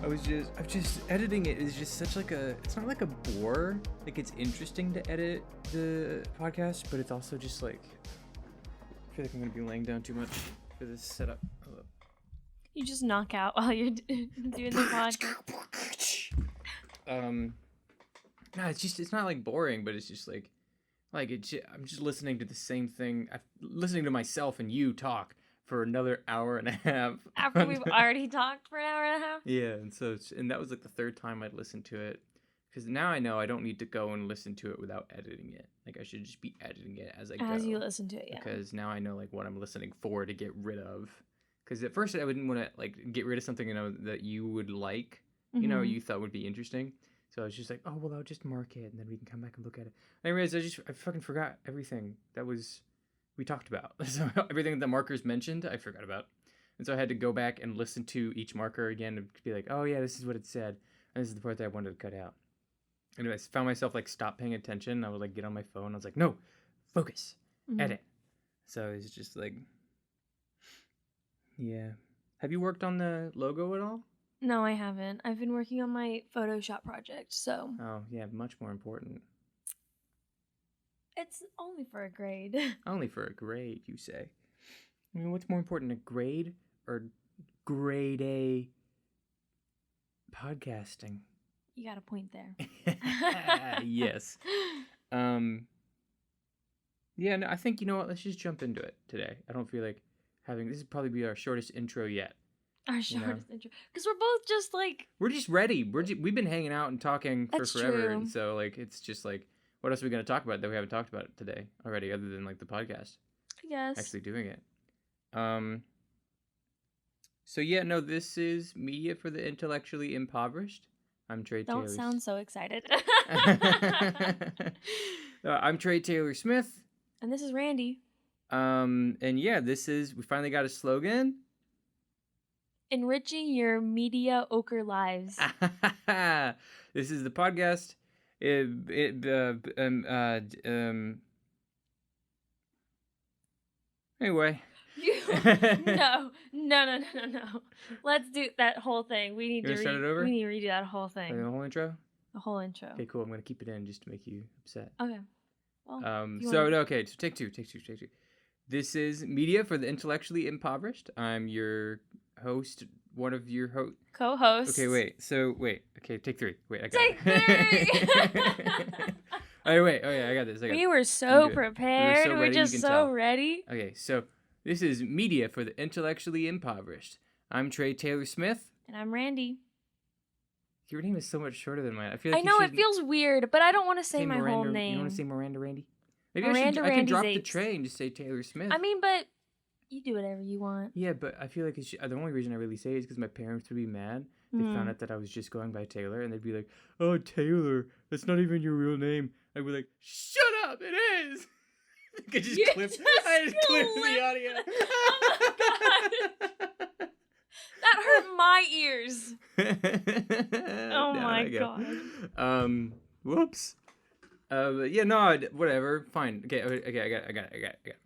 I'm just editing it is just such like it's not like a bore. Like it's interesting to edit the podcast, but it's also just like, I feel like I'm going to be laying down too much for this setup. Hello. You just knock out while you're doing the podcast. No, it's not like boring, but it's just like I'm just listening to the same thing. I'm listening to myself and you talk for another hour and a half. After we've already talked for an hour and a half? Yeah, and that was like the third time I'd listened to it. Because now I know I don't need to go and listen to it without editing it. Like, I should just be editing it as I go. As you listen to it, yeah. Because now I know, like, what I'm listening for to get rid of. Because at first I wouldn't want to, like, get rid of something, you know, that you would like, you know, you thought would be interesting. So I was just like, oh, well, I'll just mark it, and then we can come back and look at it. And I realized I fucking forgot everything that we talked about. So everything that markers mentioned, I forgot about. And so I had to go back and listen to each marker again and be like, oh, yeah, this is what it said. And this is the part that I wanted to cut out. Anyway, I found myself, like, stop paying attention. I would, like, get on my phone. I was like, no, focus, edit. So it's just, like, yeah. Have you worked on the logo at all? No, I haven't. I've been working on my Photoshop project, so. Oh, yeah, much more important. It's only for a grade. Only for a grade, you say. I mean, what's more important, a grade or grade A podcasting? You got a point there. Yes. Yeah, no, I think, you know what, let's just jump into it today. I don't feel like this would probably be our shortest intro yet. Our shortest intro. Because we're both just like... We're just ready. We've been hanging out and talking for forever. True. And so, like, it's just like, what else are we going to talk about that we haven't talked about today already, other than, like, the podcast? I guess. Actually doing it. So, yeah, no, this is Media for the Intellectually Impoverished. I'm Trey Taylor. Don't sound so excited. I'm Trey Taylor Smith. And this is Randy. And yeah, we finally got a slogan. Enriching your mediocre lives. This is the podcast. Anyway. No. Let's do that whole thing. We need to start it over? We need to redo that whole thing. The whole intro? The whole intro. Okay, cool. I'm gonna keep it in just to make you upset. Okay. Well, okay, so take two. This is Media for the Intellectually Impoverished. I'm your host, one of your co-hosts. Okay, wait. Okay, take three. Wait, I got Take three! All right, wait. Oh, yeah, I got this. We were so prepared. We're just so ready. Okay, so this is Media for the Intellectually Impoverished. I'm Trey Taylor Smith. And I'm Randy. Your name is so much shorter than mine. I know, it feels weird, but I don't want to say my Miranda, whole name. You don't want to say Miranda Randy? Maybe Miranda I can drop Randy the Trey and just say Taylor Smith. I mean, but you do whatever you want. Yeah, but I feel like the only reason I really say it is because my parents would be mad. They found out that I was just going by Taylor, and they'd be like, oh, Taylor, that's not even your real name. I'd be like, shut up, it is! I just clipped the audio. Oh my god! That hurt my ears. Oh my god. Whoops. Yeah, no, whatever. Fine. Okay, I got it.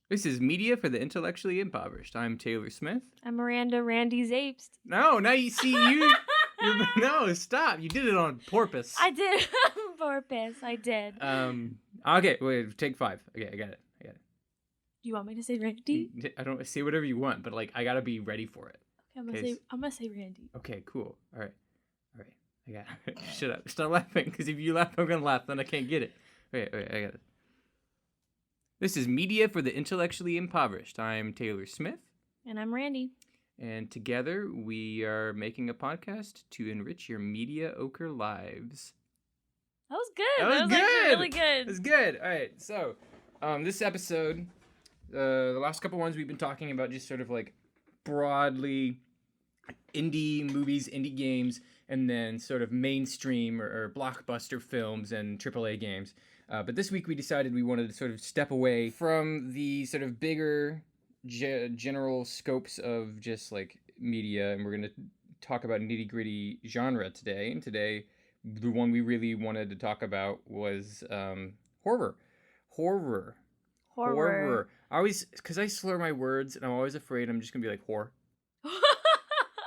This is Media for the Intellectually Impoverished. I'm Taylor Smith. I'm Miranda Randy Zapes. No, now you see no, stop. You did it on purpose. I did it on purpose. I did. Okay, wait, take 5. Okay, I got it. Do you want me to say Randy? I don't say whatever you want, but like I gotta be ready for it. Okay, I'm gonna say Randy. Okay, cool. All right. I got it. Shut up. Stop laughing, because if you laugh, I'm gonna laugh. Then I can't get it. Okay, I got it. This is Media for the Intellectually Impoverished. I'm Taylor Smith. And I'm Randy. And together we are making a podcast to enrich your mediocre lives. That was good. That was good. Actually really good. It was good. All right. So, this episode, the last couple ones we've been talking about just sort of like broadly indie movies, indie games, and then sort of mainstream or blockbuster films and AAA games. But this week we decided we wanted to sort of step away from the sort of bigger general scopes of just like media, and we're going to talk about nitty-gritty genre today. And today, the one we really wanted to talk about was horror. I always, because I slur my words, and I'm always afraid I'm just going to be like, whore.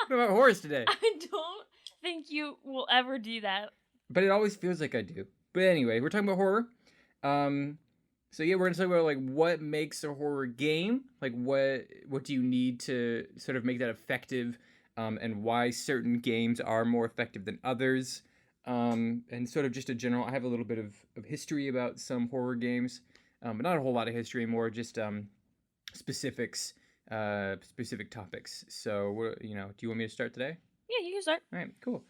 What about horrors today? I don't think you will ever do that. But it always feels like I do. But anyway, we're talking about horror. So yeah, we're gonna talk about like what makes a horror game. Like what do you need to sort of make that effective, and why certain games are more effective than others. And sort of just a general. I have a little bit of history about some horror games, but not a whole lot of history. More just specifics, specific topics. So do you want me to start today? Yeah, you can start. All right, cool.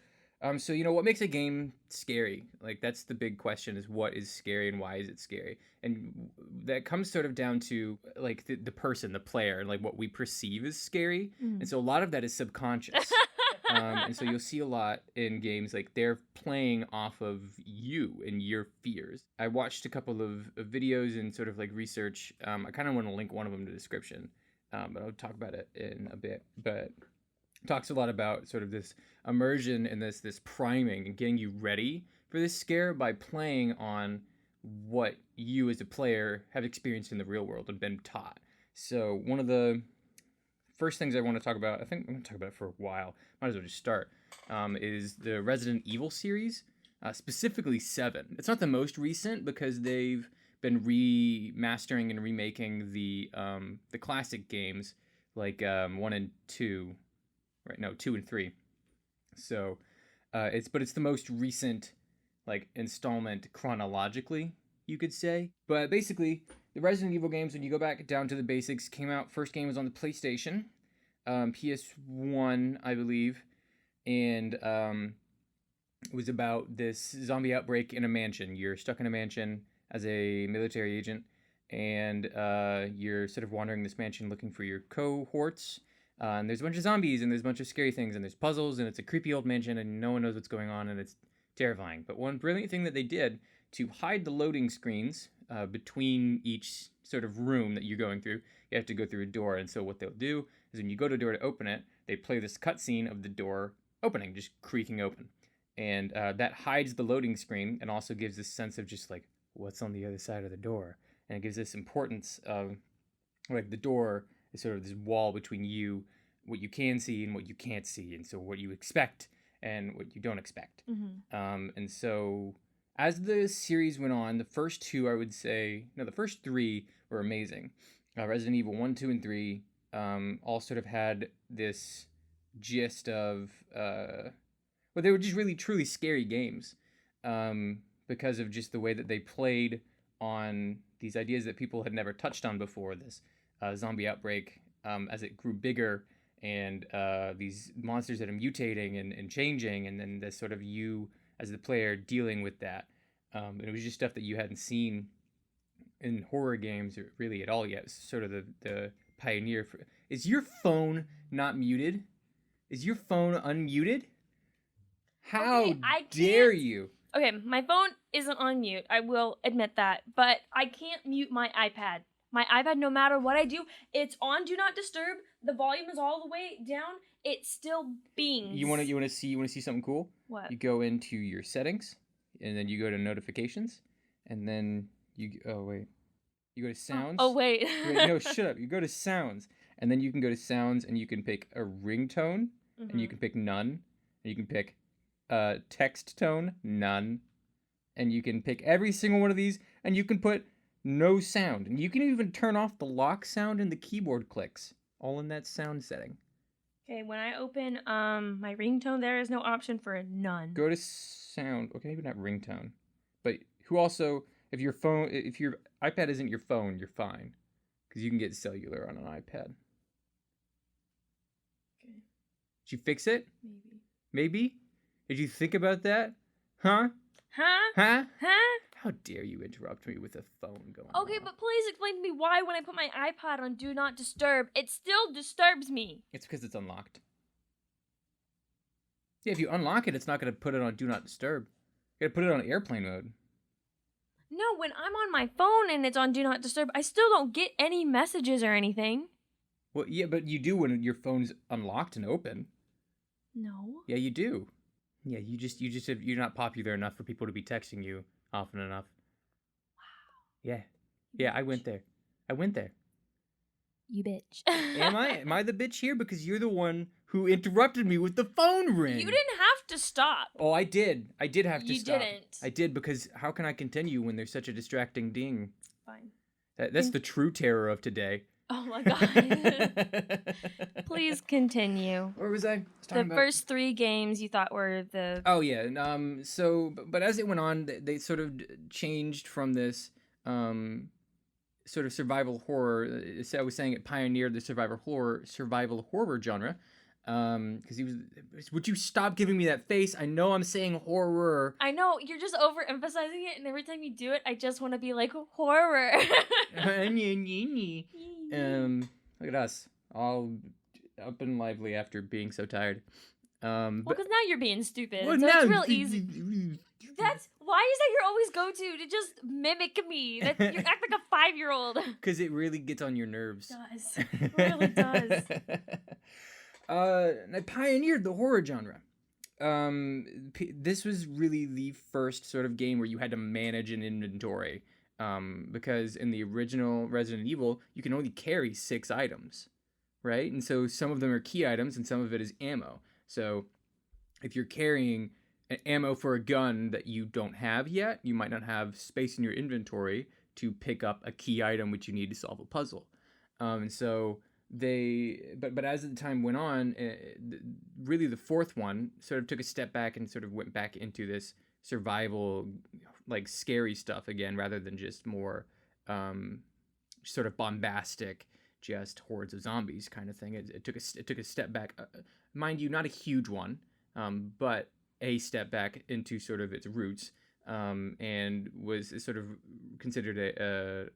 So what makes a game scary? Like that's the big question: is what is scary and why is it scary? And that comes sort of down to like the person, the player, and like what we perceive as scary. And so a lot of that is subconscious. And so you'll see a lot in games like they're playing off of you and your fears. I watched a couple of videos and sort of like research. I kind of want to link one of them to the description, but I'll talk about it in a bit. But talks a lot about sort of this immersion and this priming and getting you ready for this scare by playing on what you as a player have experienced in the real world and been taught. So one of the first things I want to talk about, I think I'm going to talk about it for a while, might as well just start, is the Resident Evil series, specifically 7. It's not the most recent because they've been remastering and remaking the classic games like 1 and 2. Right, no, 2 and 3. So, it's the most recent, like, installment chronologically, you could say. But basically, the Resident Evil games, when you go back down to the basics, came out. First game was on the PlayStation, PS1, I believe, and it was about this zombie outbreak in a mansion. You're stuck in a mansion as a military agent, and you're sort of wandering this mansion looking for your cohorts. And there's a bunch of zombies, and there's a bunch of scary things, and there's puzzles, and it's a creepy old mansion, and no one knows what's going on, and it's terrifying. But one brilliant thing that they did to hide the loading screens between each sort of room that you're going through, you have to go through a door. And so what they'll do is when you go to a door to open it, they play this cutscene of the door opening, just creaking open. And that hides the loading screen and also gives this sense of just like, what's on the other side of the door? And it gives this importance of like the door is sort of this wall between you, what you can see and what you can't see, and so what you expect and what you don't expect. And so as the series went on, the first 2, I would say, no, the first 3 were amazing. Resident Evil 1, 2, and 3 all sort of had this gist of, well, they were just really truly scary games because of just the way that they played on these ideas that people had never touched on before, this zombie outbreak as it grew bigger, and these monsters that are mutating and changing, and then the sort of you as the player dealing with that. And it was just stuff that you hadn't seen in horror games really at all yet. It was sort of the pioneer. Is your phone not muted? Is your phone unmuted? How dare you? Okay, my phone isn't on mute. I will admit that. But I can't mute my iPad. My iPad, no matter what I do, it's on Do Not Disturb. The volume is all the way down. It still bings. You want to see something cool? What? You go into your settings, and then you go to notifications, and then you go to sounds. Oh wait. No, shut up. You go to sounds, and then you can go to sounds, and you can pick a ringtone, and you can pick none, and you can pick text tone, none, and you can pick every single one of these, and you can put no sound, and you can even turn off the lock sound and the keyboard clicks, all in that sound setting. Okay, when I open my ringtone, there is no option for a none. Go to sound. Okay, maybe not ringtone, but who also, if your iPad isn't your phone, you're fine, because you can get cellular on an iPad. Okay. Did you fix it? Maybe. Did you think about that? Huh? Huh? How dare you interrupt me with a phone going on? Okay, but please explain to me why when I put my iPad on Do Not Disturb, it still disturbs me. It's because it's unlocked. Yeah, if you unlock it, it's not going to put it on Do Not Disturb. You got to put it on airplane mode. No, when I'm on my phone and it's on Do Not Disturb, I still don't get any messages or anything. Well, yeah, but you do when your phone's unlocked and open. No. Yeah, you do. Yeah, you're not popular enough for people to be texting you often enough. Wow. Yeah, I went there. You bitch. Am I the bitch here? Because you're the one who interrupted me with the phone ring. You didn't have to stop. Oh, I did. I did have to stop. You didn't. I did, because how can I continue when there's such a distracting ding? Fine. That's the true terror of today. Oh my god. Please continue. Where was I? The first 3 games you thought were the... Oh, yeah. But as it went on, they sort of changed from this sort of survival horror. I was saying it pioneered the survival horror genre. Because he was... Would you stop giving me that face? I know I'm saying horror. I know, you're just overemphasizing it, and every time you do it, I just want to be like, horror. Look at us, all up and lively after being so tired. Because now you're being stupid, Well, so no. it's real easy. Why is that your always go-to? To just mimic me. You act like a 5-year-old. Because it really gets on your nerves. It does. It really does. And I pioneered the horror genre. This was really the first sort of game where you had to manage an inventory. Because in the original Resident Evil, you can only carry 6 items, right? And so some of them are key items and some of it is ammo. So if you're carrying an ammo for a gun that you don't have yet, you might not have space in your inventory to pick up a key item which you need to solve a puzzle. And so but as the time went on, really the 4th one sort of took a step back and sort of went back into this survival, like scary stuff again, rather than just more sort of bombastic, just hordes of zombies kind of thing. It took a step back, mind you, not a huge one, but a step back into sort of its roots, and was sort of considered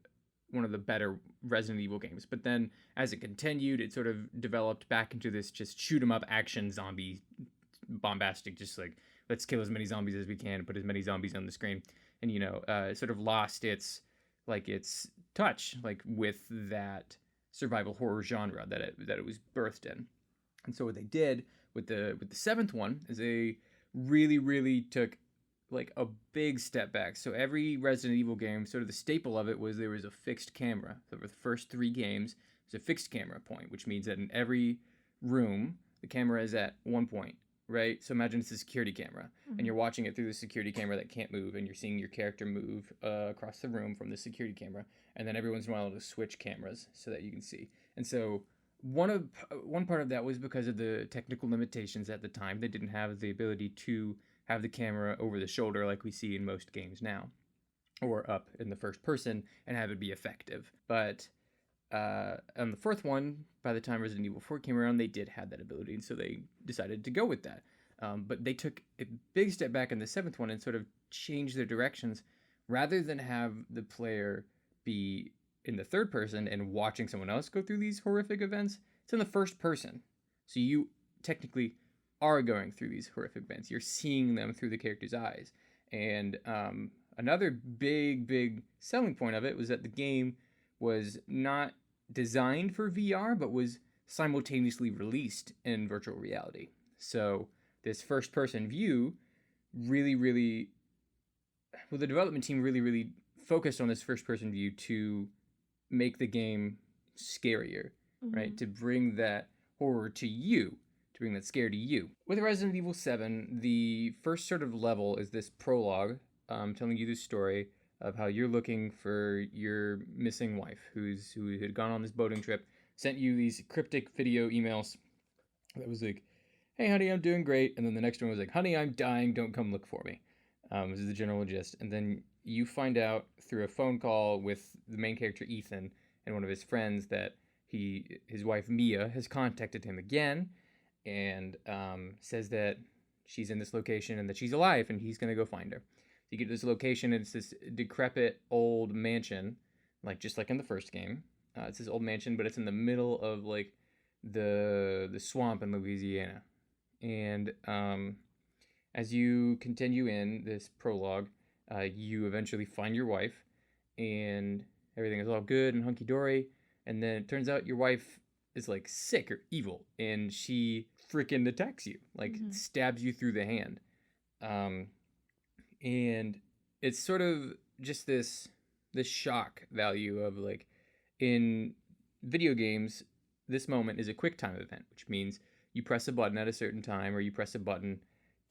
one of the better Resident Evil games. But then as it continued, it sort of developed back into this just shoot 'em up action zombie bombastic, just like, let's kill as many zombies as we can and put as many zombies on the screen. And, it sort of lost its touch, like, with that survival horror genre that it was birthed in. And so what they did with the 7th one is they really, really took, like, a big step back. So every Resident Evil game, sort of the staple of it was there was a fixed camera. So for the first 3 games, there's a fixed camera point, which means that in every room, the camera is at one point. Right? So imagine it's a security camera, and you're watching it through the security camera that can't move, and you're seeing your character move across the room from the security camera, and then every once in a while it'll switch cameras so that you can see. And so one part of that was because of the technical limitations at the time. They didn't have the ability to have the camera over the shoulder like we see in most games now, or up in the first person, and have it be effective. But on the 4th one, by the time Resident Evil 4 came around, they did have that ability, and so they decided to go with that. But they took a big step back in the 7th one and sort of changed their directions. Rather than have the player be in the 3rd person and watching someone else go through these horrific events, it's in the 1st person. So you technically are going through these horrific events. You're seeing them through the character's eyes. And another big selling point of it was that the game was not designed for VR, but was simultaneously released in virtual reality. So this first-person view the development team really focused on this first-person view to make the game scarier, right? To bring that horror to you, to bring that scare to you. With Resident Evil 7, the first sort of level is this prologue telling you the story of how you're looking for your missing wife who had gone on this boating trip, sent you these cryptic video emails that was like, hey, honey, I'm doing great. And then the next one was like, honey, I'm dying. Don't come look for me. This is the general gist. And then you find out through a phone call with the main character, Ethan, and one of his friends that his wife, Mia, has contacted him again and says that she's in this location and that she's alive and he's going to go find her. You get to this location, and it's this decrepit old mansion, just like in the first game. It's this old mansion, but it's in the middle of like the swamp in Louisiana. And as you continue in this prologue, you eventually find your wife, and everything is all good and hunky-dory. And then it turns out your wife is like sick or evil, and she freaking attacks you, stabs you through the hand. And it's sort of just this shock value of like, in video games, this moment is a quick time event, which means you press a button at a certain time, or you press a button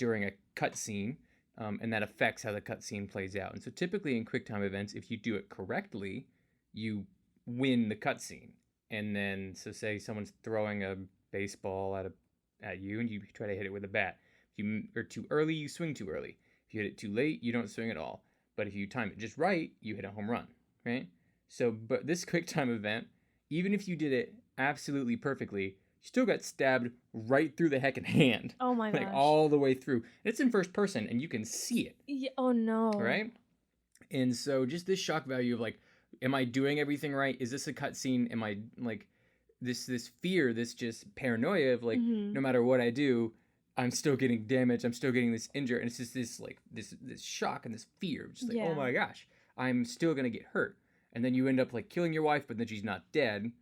during a cutscene, and that affects how the cutscene plays out. And so typically in QuickTime events, if you do it correctly, you win the cutscene. And then, so say someone's throwing a baseball at you, and you try to hit it with a bat. If you are too early, you swing too early. If you hit it too late, you don't swing at all. But if you time it just right, you hit a home run, right? So, but this QuickTime event, even if you did it absolutely perfectly, you still got stabbed right through the heckin' hand. Oh my gosh. Like all the way through. It's in first person, and you can see it. Yeah, oh no. Right? And so just this shock value of like, am I doing everything right? Is this a cutscene? Am I like this fear, this just paranoia of like, no matter what I do, I'm still getting damaged. I'm still getting this injured. And it's just this like this shock and this fear. Just like, oh my gosh, I'm still gonna get hurt. And then you end up like killing your wife, but then she's not dead.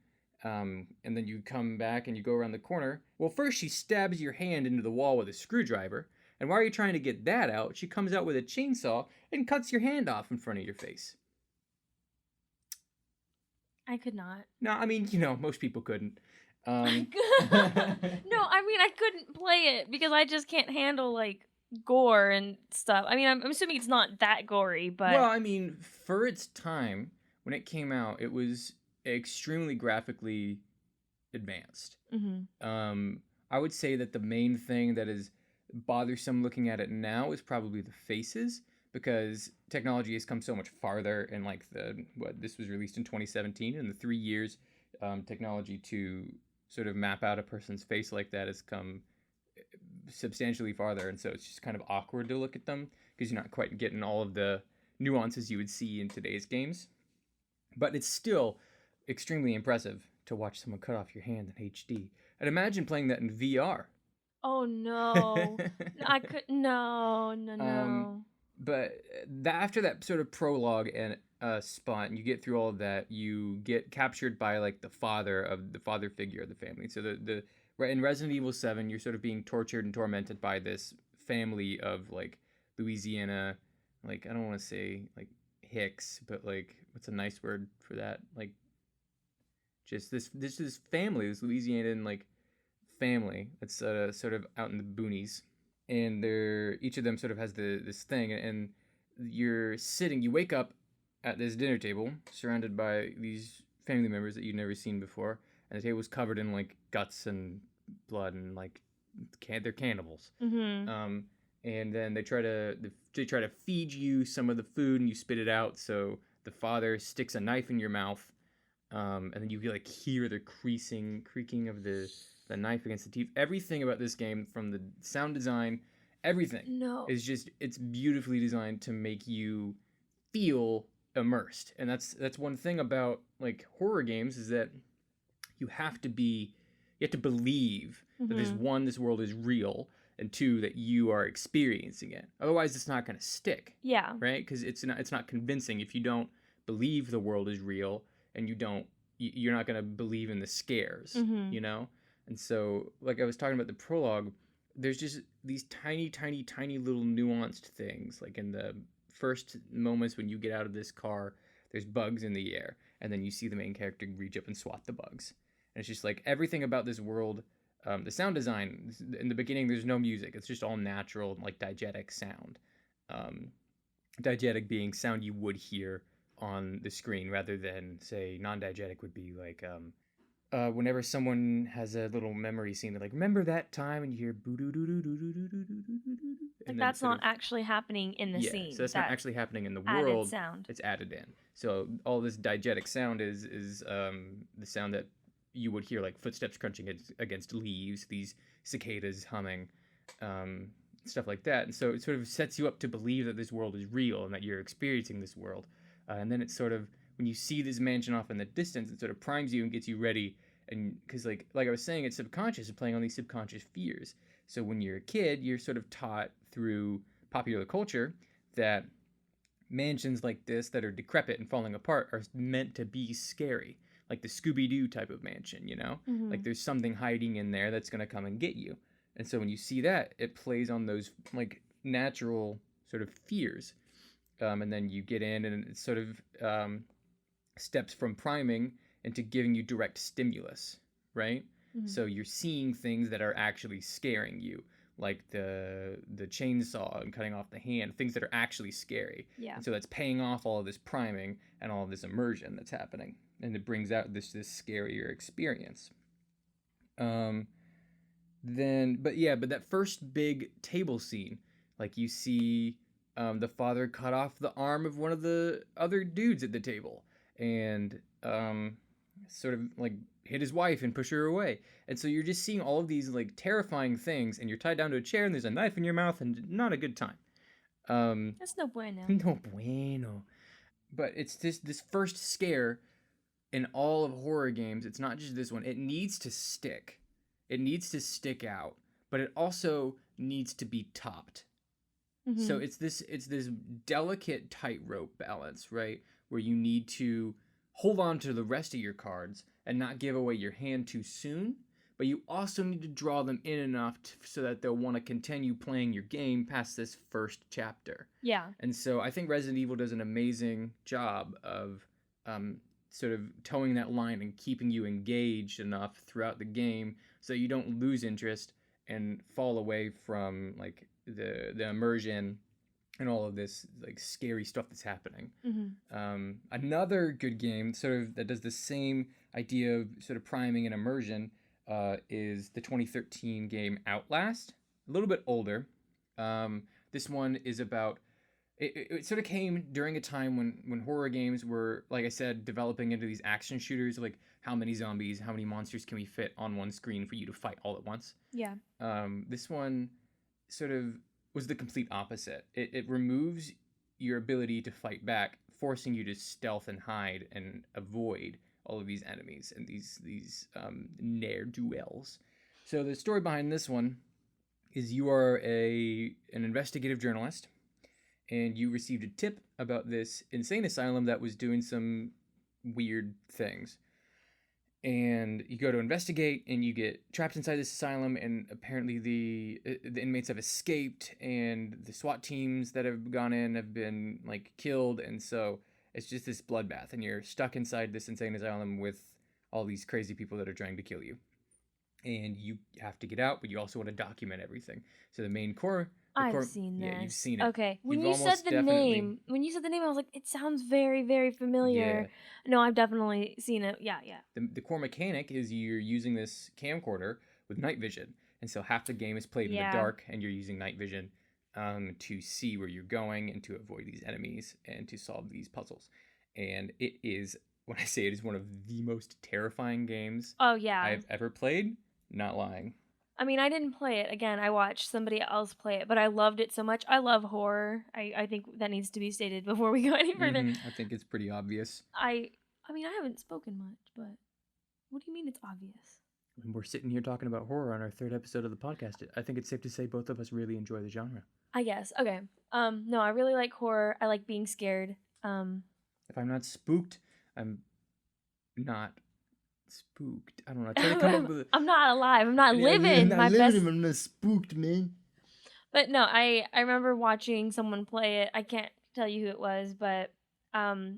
And then you come back and you go around the corner. Well, first she stabs your hand into the wall with a screwdriver. And while you're trying to get that out, she comes out with a chainsaw and cuts your hand off in front of your face. I could not. No, I mean, most people couldn't. No, I mean, I couldn't play it because I just can't handle, like, gore and stuff. I mean, I'm assuming it's not that gory, but... Well, I mean, for its time, when it came out, it was extremely graphically advanced. I would say that the main thing that is bothersome looking at it now is probably the faces, because technology has come so much farther, and like this was released in 2017, and the 3 years technology to sort of map out a person's face like that has come substantially farther, and so it's just kind of awkward to look at them because you're not quite getting all of the nuances you would see in today's games. But it's still extremely impressive to watch someone cut off your hand in HD. And imagine playing that in VR. Oh no. I could no. But after that sort of prologue and spot, and you get through all of that, you get captured by like the father figure of the family. So in Resident Evil 7, you're sort of being tortured and tormented by this family of like Louisiana, like I don't want to say like Hicks, but like what's a nice word for that? Like just this family, this Louisianan like family that's sort of out in the boonies. And each of them sort of has this thing, and you wake up at this dinner table surrounded by these family members that you've never seen before, and the table's covered in like guts and blood, and like they're cannibals. And then they try to feed you some of the food, and you spit it out. So the father sticks a knife in your mouth, and then you like hear the creaking of the knife against the teeth. Everything about this game, from the sound design, everything is just, it's beautifully designed to make you feel immersed. And that's one thing about like horror games, is that you have to believe that this world is real, and two, that you are experiencing it. Otherwise it's not going to stick. Yeah. Right? Because it's not convincing if you don't believe the world is real, and you're not going to believe in the scares, And so, like I was talking about the prologue, there's just these tiny, tiny, tiny little nuanced things. Like in the first moments when you get out of this car, there's bugs in the air. And then you see the main character reach up and swat the bugs. And it's just like everything about this world, the sound design, in the beginning, there's no music. It's just all natural, like diegetic sound. Diegetic being sound you would hear on the screen, rather than, say, non-diegetic would be like... whenever someone has a little memory scene, they're like, remember that time, and you hear boo doo doo doo doo doo doo doo doo. Like that's not actually happening in the scene. So that's not actually happening in the world. Sound. It's added in. So all this diegetic sound is the sound that you would hear, like footsteps crunching against leaves, these cicadas humming, stuff like that. And so it sort of sets you up to believe that this world is real and that you're experiencing this world. And then it's sort of, when you see this mansion off in the distance, it sort of primes you and gets you ready. And because like I was saying, it's subconscious, and playing on these subconscious fears. So when you're a kid, you're sort of taught through popular culture that mansions like this that are decrepit and falling apart are meant to be scary, like the Scooby-Doo type of mansion, Like there's something hiding in there that's going to come and get you. And so when you see that, it plays on those like natural sort of fears. And then you get in, and it sort of steps from priming into giving you direct stimulus, right? So you're seeing things that are actually scaring you, like the chainsaw and cutting off the hand, things that are actually scary. Yeah. And so that's paying off all of this priming and all of this immersion that's happening, and it brings out this scarier experience. But that first big table scene, like you see the father cut off the arm of one of the other dudes at the table, and sort of like hit his wife and push her away. And so you're just seeing all of these like terrifying things, and you're tied down to a chair, and there's a knife in your mouth, and not a good time. That's no bueno. No bueno. But it's this first scare in all of horror games. It's not just this one. It needs to stick. It needs to stick out, but it also needs to be topped. Mm-hmm. So it's this delicate tightrope balance, right? Where you need to hold on to the rest of your cards and not give away your hand too soon, but you also need to draw them in enough so that they'll want to continue playing your game past this first chapter. Yeah. And so I think Resident Evil does an amazing job of sort of towing that line and keeping you engaged enough throughout the game so you don't lose interest and fall away from like the immersion and all of this like scary stuff that's happening. Mm-hmm. Another good game sort of that does the same idea of sort of priming and immersion is the 2013 game Outlast. A little bit older. This one is about it sort of came during a time when horror games were, like I said, developing into these action shooters, like how many zombies, how many monsters can we fit on one screen for you to fight all at once. Yeah. This one sort of was the complete opposite. It removes your ability to fight back, forcing you to stealth and hide and avoid all of these enemies and these ne'er-do-wells. So the story behind this one is you are an investigative journalist, and you received a tip about this insane asylum that was doing some weird things. And you go to investigate, and you get trapped inside this asylum, and apparently the inmates have escaped, and the SWAT teams that have gone in have been like killed, and so it's just this bloodbath, and you're stuck inside this insane asylum with all these crazy people that are trying to kill you. And you have to get out, but you also want to document everything. So the main core... I've seen this. Yeah, you've seen it. Okay. When you said the name, I was like, it sounds very, very familiar. Yeah. No, I've definitely seen it. Yeah. The core mechanic is you're using this camcorder with night vision. And so half the game is played in the dark, and you're using night vision to see where you're going and to avoid these enemies and to solve these puzzles. And it is, when I say it is one of the most terrifying games I've ever played, not lying. I mean, I didn't play it. Again, I watched somebody else play it, but I loved it so much. I love horror. I think that needs to be stated before we go any further. Mm-hmm. I think it's pretty obvious. I mean, I haven't spoken much, but what do you mean it's obvious? When we're sitting here talking about horror on our third episode of the podcast, I think it's safe to say both of us really enjoy the genre. I guess. Okay. No, I really like horror. I like being scared. If I'm not spooked, I'm not spooked. I don't know. Try to come up with I'm not alive. I'm not living. I'm not spooked, man. But no, I remember watching someone play it. I can't tell you who it was, but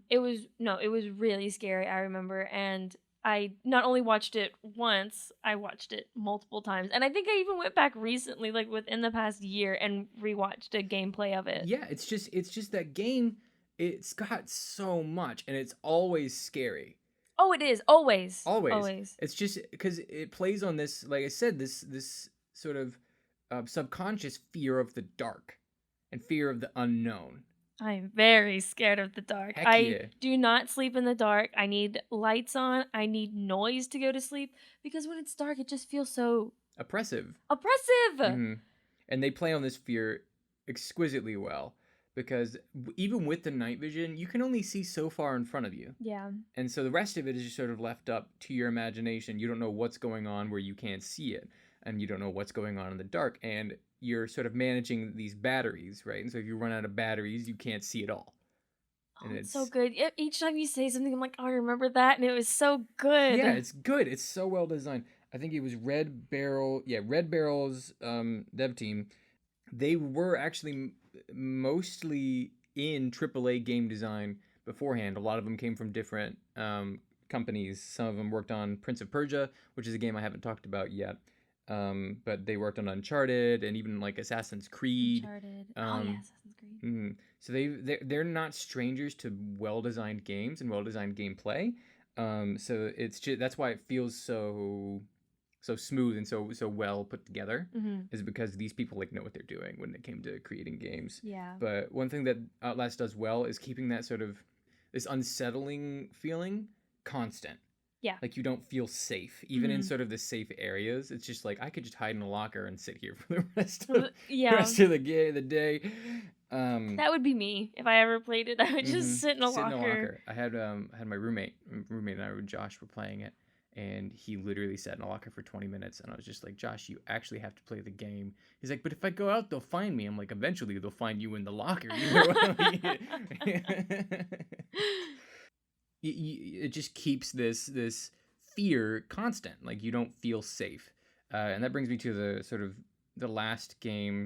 it was really scary. I remember, and I not only watched it once, I watched it multiple times, and I think I even went back recently, like within the past year, and rewatched a gameplay of it. Yeah, it's just that game. It's got so much, and it's always scary. Oh, it is. Always. It's just because it plays on this, like I said, this sort of subconscious fear of the dark and fear of the unknown. I'm very scared of the dark. Heck I do not sleep in the dark. I need lights on. I need noise to go to sleep, because when it's dark, it just feels so... oppressive. Mm-hmm. And they play on this fear exquisitely well. Because even with the night vision, you can only see so far in front of you. Yeah. And so the rest of it is just sort of left up to your imagination. You don't know what's going on where you can't see it. And you don't know what's going on in the dark. And you're sort of managing these batteries, right? And so if you run out of batteries, you can't see it all. And it's so good. Each time you say something, I'm like, oh, I remember that. And it was so good. Yeah, it's good. It's so well designed. I think it was Red Barrel's dev team. They were actually mostly in AAA game design beforehand. A lot of them came from different companies. Some of them worked on Prince of Persia, which is a game I haven't talked about yet. but they worked on Uncharted and even like Assassin's Creed. Uncharted. Assassin's Creed. So they're not strangers to well-designed games and well-designed gameplay. So it's just, that's why it feels so smooth and so well put together, is because these people like know what they're doing when it came to creating games. Yeah. But one thing that Outlast does well is keeping that sort of this unsettling feeling constant. Yeah. Like you don't feel safe, even in sort of the safe areas. It's just like I could just hide in a locker and sit here for the rest of the day. That would be me if I ever played it. I would just sit in a locker. I had my roommate and I, Josh, were playing it, and he literally sat in a locker for 20 minutes, and I was just like, Josh, you actually have to play the game. He's like, but if I go out, they'll find me. I'm like, eventually they'll find you in the locker. It just keeps this fear constant. Like you don't feel safe, and that brings me to the sort of the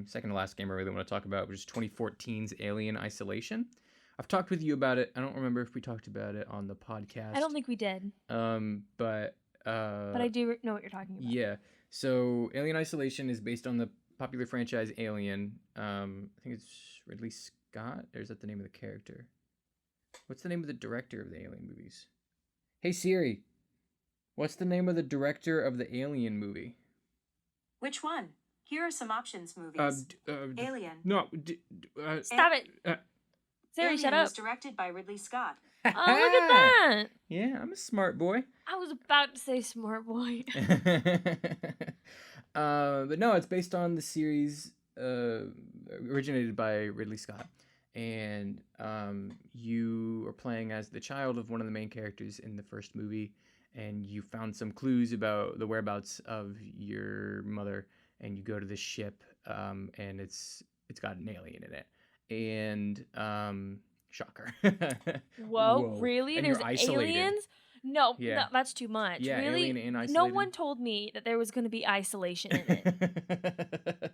second to last game I really want to talk about, which is 2014's Alien Isolation. I've talked with you about it. I don't remember if we talked about it on the podcast. I don't think we did. But I do know what you're talking about. Yeah. So Alien Isolation is based on the popular franchise Alien. I think it's Ridley Scott. Or is that the name of the character? What's the name of the director of the Alien movies? Hey Siri, what's the name of the director of the Alien movie? Which one? Here are some options. Movies. Alien. No. Stop it. Siri, Alien shut up. was directed by Ridley Scott. Oh, look at that. Yeah, I'm a smart boy. I was about to say smart boy. But no, it's based on the series originated by Ridley Scott. And you are playing as the child of one of the main characters in the first movie, and you found some clues about the whereabouts of your mother, and you go to this ship, and it's got an alien in it, and shocker. Whoa, really? And There's you're isolated. aliens? No, that's too much. Yeah, really? alien and isolated. No one told me that there was going to be isolation in it.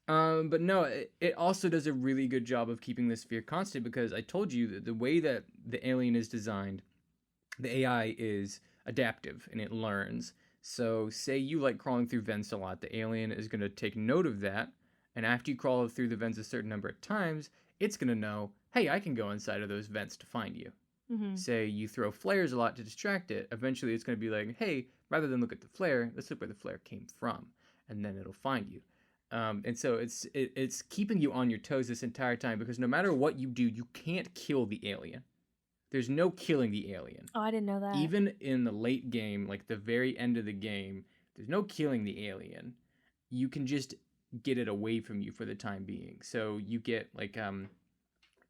But no, it also does a really good job of keeping this fear constant, because I told you that the way that the alien is designed, the AI is adaptive and it learns. So say you like crawling through vents a lot, the alien is going to take note of that, and after you crawl through the vents a certain number of times, it's going to know, hey, I can go inside of those vents to find you. Say you throw flares a lot to distract it, eventually it's going to be like, hey, rather than look at the flare, let's look where the flare came from, and then it'll find you. And so it's keeping you on your toes this entire time, because no matter what you do, you can't kill the alien. There's no killing the alien. Oh, I didn't know that. Even in the late game, like the very end of the game, there's no killing the alien. You can just get it away from you for the time being. So you get like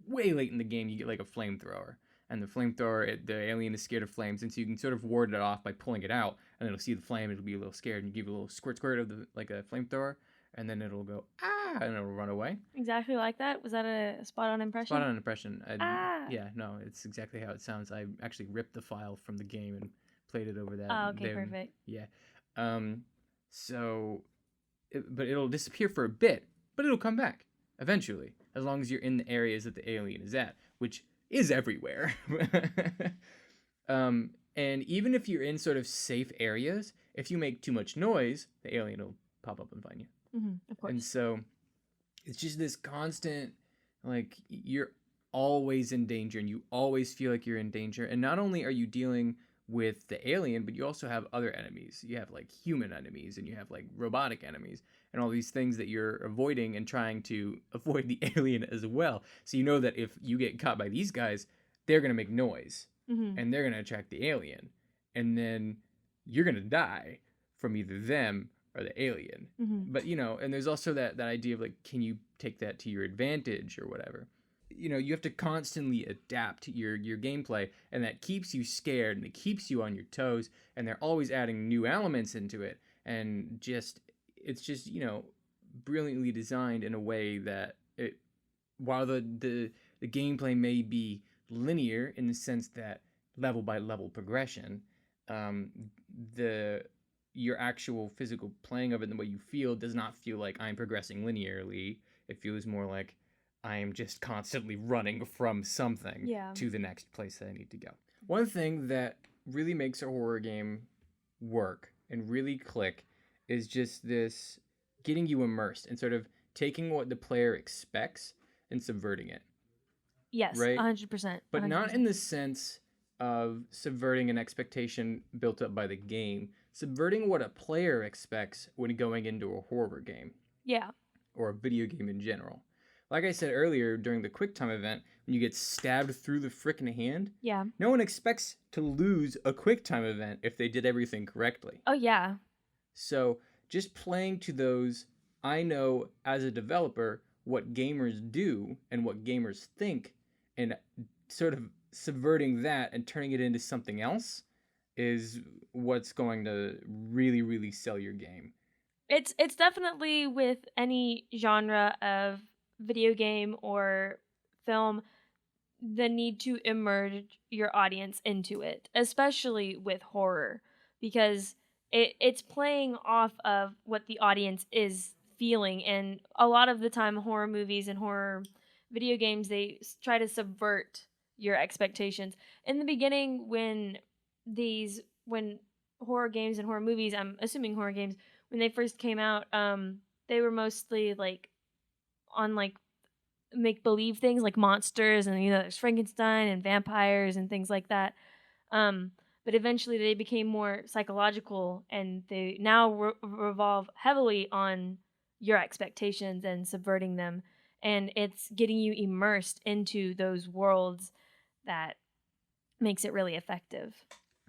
way late in the game, you get like a flamethrower. And the flamethrower, the alien is scared of flames, and so you can sort of ward it off by pulling it out, and it'll see the flame, it'll be a little scared, and you give it a little squirt of like a flamethrower, and then it'll go, ah, and it'll run away. Exactly like that? Was that a spot-on impression? Spot-on impression. Ah. Yeah, no, it's exactly how it sounds. I actually ripped the file from the game and played it over that. Oh, okay, perfect. Yeah. But it'll disappear for a bit, but it'll come back eventually, as long as you're in the areas that the alien is at, which is everywhere. And even if you're in sort of safe areas, if you make too much noise, the alien will pop up and find you. Of course. And so it's just this constant, like, you're always in danger, and you always feel like you're in danger. And not only are you dealing with the alien, but you also have other enemies. You have like human enemies, and you have like robotic enemies, and all these things that you're avoiding and trying to avoid the alien as well. So you know that if you get caught by these guys, they're going to make noise, and they're going to attract the alien, and then you're going to die from either them or the alien. But, you know, and there's also that idea of like, can you take that to your advantage or whatever? You know, you have to constantly adapt your gameplay, and that keeps you scared, and it keeps you on your toes, and they're always adding new elements into it, and it's just, you know, brilliantly designed in a way that while the gameplay may be linear in the sense that level by level progression, your actual physical playing of it and the way you feel does not feel like I'm progressing linearly. It feels more like I am just constantly running from something to the next place that I need to go. One thing that really makes a horror game work and really click is just this getting you immersed and sort of taking what the player expects and subverting it. Yes, right? 100%. But not in the sense of subverting an expectation built up by the game, subverting what a player expects when going into a horror game. Yeah. Or a video game in general. Like I said earlier, during the QuickTime event, when you get stabbed through the frickin' hand, Yeah. no one expects to lose a QuickTime event if they did everything correctly. Oh, yeah. So just playing to those, I know as a developer what gamers do and what gamers think, and sort of subverting that and turning it into something else is what's going to really, really sell your game. It's definitely with any genre of video game or film, the need to immerse your audience into it, especially with horror, because it's playing off of what the audience is feeling. And a lot of the time, horror movies and horror video games, they try to subvert your expectations. In the beginning, when horror games and horror movies, I'm assuming horror games, when they first came out, they were mostly like on like make believe things like monsters, and there's Frankenstein and vampires and things like that. But eventually they became more psychological, and they now revolve heavily on your expectations and subverting them, and it's getting you immersed into those worlds that makes it really effective.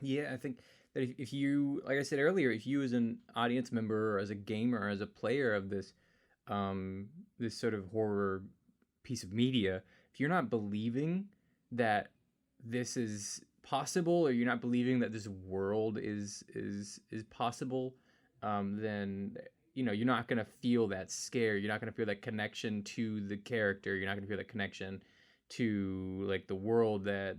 Yeah, I think that if you, like I said earlier, if you as an audience member or as a gamer or as a player of this this sort of horror piece of media, if you're not believing that this is possible, or you're not believing that this world is possible, then you're not going to feel that scare. You're not going to feel that connection to the character. You're not going to feel that connection to like the world that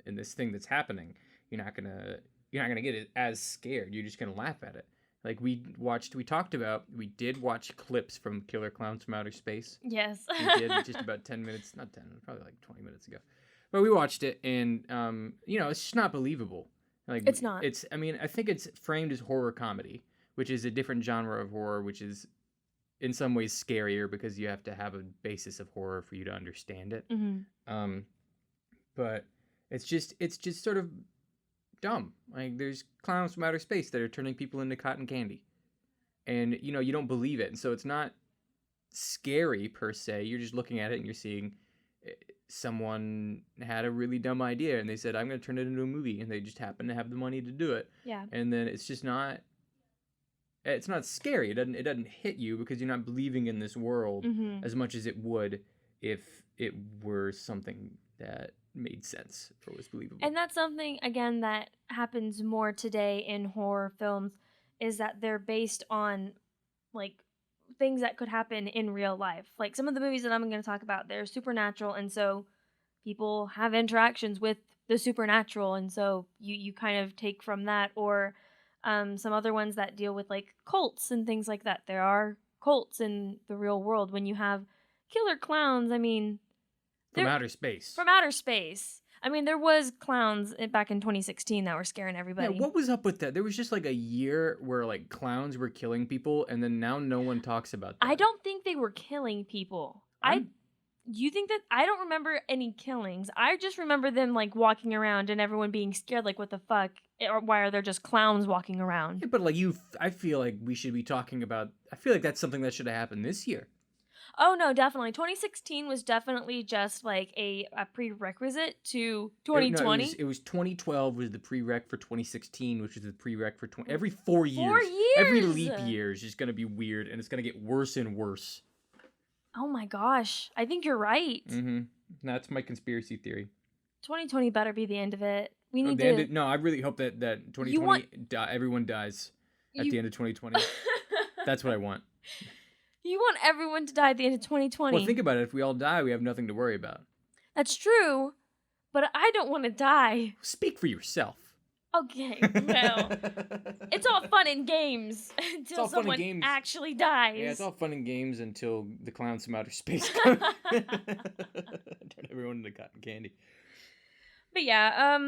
in this thing that's happening. You're not gonna get it as scared. You're just gonna laugh at it. Like we did watch clips from Killer Clowns from Outer Space. Yes. We did just about 10 minutes, not 10, probably like 20 minutes ago. But we watched it, and it's just not believable. Like it's not. I think it's framed as horror comedy, which is a different genre of horror, which is in some ways scarier because you have to have a basis of horror for you to understand it. Mm-hmm. But it's just sort of dumb. Like there's clowns from outer space that are turning people into cotton candy, and you don't believe it, and so it's not scary per se. You're just looking at it and you're seeing someone had a really dumb idea and they said, I'm going to turn it into a movie, and they just happen to have the money to do it. Yeah. And then it's not scary. It doesn't hit you because you're not believing in this world as much as it would if it were something that made sense or was believable. And that's something, again, that happens more today in horror films, is that they're based on like things that could happen in real life. Like some of the movies that I'm going to talk about, they're supernatural, and so people have interactions with the supernatural, and so you kind of take from that. Or some other ones that deal with like cults and things like that. There are cults in the real world. When you have killer clowns, from outer space. From outer space. There was clowns back in 2016 that were scaring everybody. Yeah, what was up with that? There was just like a year where like clowns were killing people, and then now no one talks about that. I don't think they were killing people. You think that? I don't remember any killings. I just remember them like walking around and everyone being scared, like what the fuck? Or why are there just clowns walking around? Yeah, but like I feel like we should be talking about. I feel like that's something that should have happened this year. Oh, no, definitely. 2016 was definitely just like a prerequisite to 2020. No, it was 2012 was the prereq for 2016, which is the prereq for every 4 years. 4 years! Every leap year is just going to be weird, and it's going to get worse and worse. Oh my gosh. I think you're right. Mm-hmm. That's my conspiracy theory. 2020 better be the end of it. We need to... No, I really hope that 2020, everyone dies at the end of 2020. That's what I want. You want everyone to die at the end of 2020. Well, think about it. If we all die, we have nothing to worry about. That's true, but I don't want to die. Speak for yourself. Okay, well, it's all fun and games until someone actually dies. Yeah, it's all fun and games until the clowns from outer space come. Turn everyone into cotton candy. But yeah,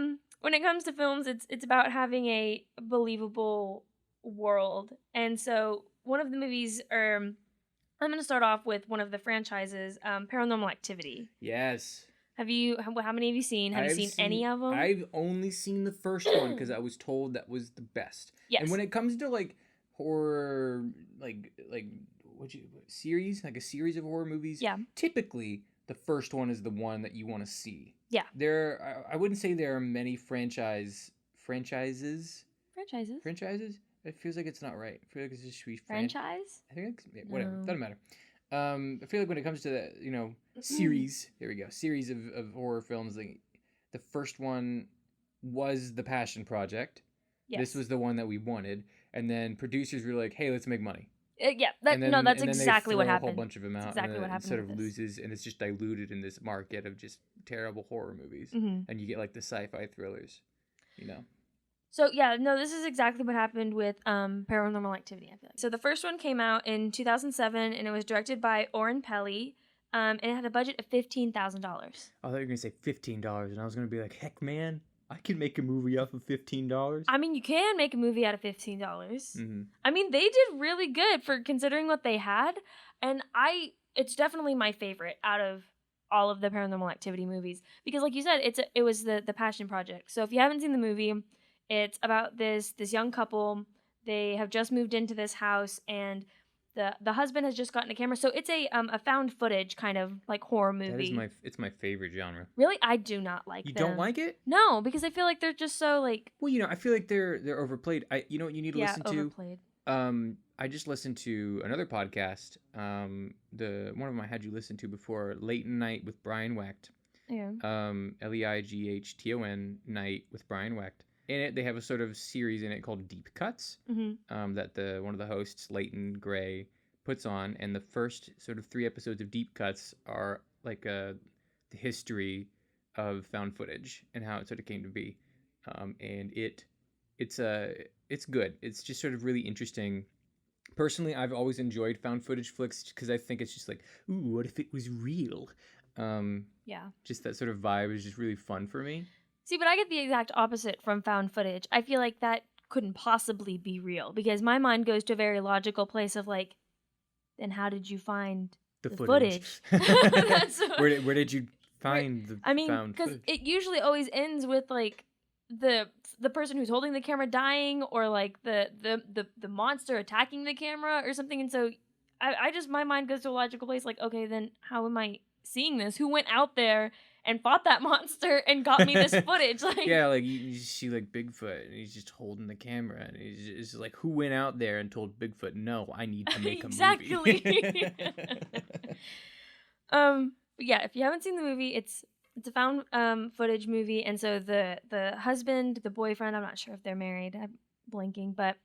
when it comes to films, it's about having a believable world. And so one of the movies, I'm going to start off with one of the franchises, Paranormal Activity. Yes. How many have you seen? Have you seen any of them? I've only seen the first one because I was told that was the best. Yes. And when it comes to like horror, like series, like a series of horror movies, yeah, typically the first one is the one that you want to see. Yeah. I wouldn't say there are many franchises. It feels like it's not right. I feel like it's just franchise. I think it's whatever. No. Doesn't matter. I feel like when it comes to the series, there we go, series of horror films, like the first one was The Passion Project. Yes. This was the one that we wanted, and then producers were like, "Hey, let's make money." That's exactly what happened. A whole bunch of them out, exactly what happened. It sort of loses, and it's just diluted in this market of just terrible horror movies, and you get like the sci-fi thrillers, So this is exactly what happened with Paranormal Activity, I feel like. So the first one came out in 2007, and it was directed by Oren Peli, and it had a budget of $15,000. I thought you were gonna say $15, and I was gonna be like, heck, man, I can make a movie off of $15. I mean, you can make a movie out of $15. Mm-hmm. I mean, they did really good for considering what they had, and it's definitely my favorite out of all of the Paranormal Activity movies because, like you said, it was the Passion Project. So if you haven't seen the movie, it's about this young couple. They have just moved into this house, and the husband has just gotten a camera. So it's a found footage kind of like horror movie. It's my favorite genre. Really, I do not like them. You don't like it? No, because I feel like they're just so like. Well, I feel like they're overplayed. You know what you need to listen to? Overplayed. I just listened to another podcast. One of them I had you listen to before, Late Night with Brian Wecht. Yeah. Leightton Night with Brian Wecht. In it, they have a sort of series in it called Deep Cuts that one of the hosts, Leighton Gray, puts on. And the first sort of 3 episodes of Deep Cuts are like the history of found footage and how it sort of came to be. And it's good. It's just sort of really interesting. Personally, I've always enjoyed found footage flicks because I think it's just like, ooh, what if it was real? Just that sort of vibe is just really fun for me. See, but I get the exact opposite from found footage. I feel like that couldn't possibly be real because my mind goes to a very logical place of like, then how did you find the footage? Where did you find the found footage? I mean, because it usually always ends with like the person who's holding the camera dying or like the monster attacking the camera or something. And so I just, my mind goes to a logical place like, okay, then how am I seeing this? Who went out there and fought that monster and got me this footage? Like, yeah, like you see like Bigfoot and he's just holding the camera and he's just like, who went out there and told Bigfoot, no, I need to make a movie? Exactly. Yeah, if you haven't seen the movie, it's a found footage movie, and so the husband, the boyfriend, I'm not sure if they're married, I'm blanking, but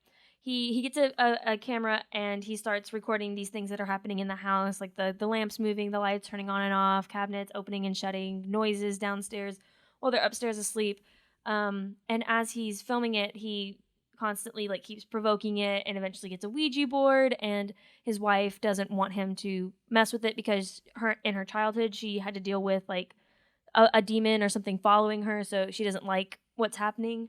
he gets a camera and he starts recording these things that are happening in the house, like the lamps moving, the lights turning on and off, cabinets opening and shutting, noises downstairs while they're upstairs asleep. And as he's filming it, he constantly like keeps provoking it and eventually gets a Ouija board, and his wife doesn't want him to mess with it because in her childhood she had to deal with like a demon or something following her, so she doesn't like what's happening.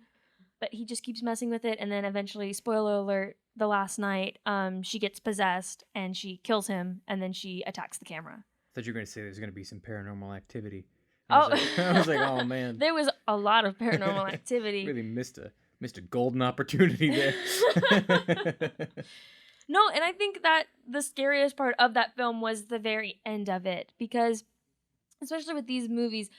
But he just keeps messing with it, and then eventually, spoiler alert, the last night, she gets possessed, and she kills him, and then she attacks the camera. I thought you were going to say there's going to be some Paranormal Activity. I was like, oh, man. There was a lot of Paranormal Activity. Really missed a golden opportunity there. No, and I think that the scariest part of that film was the very end of it, because especially with these movies,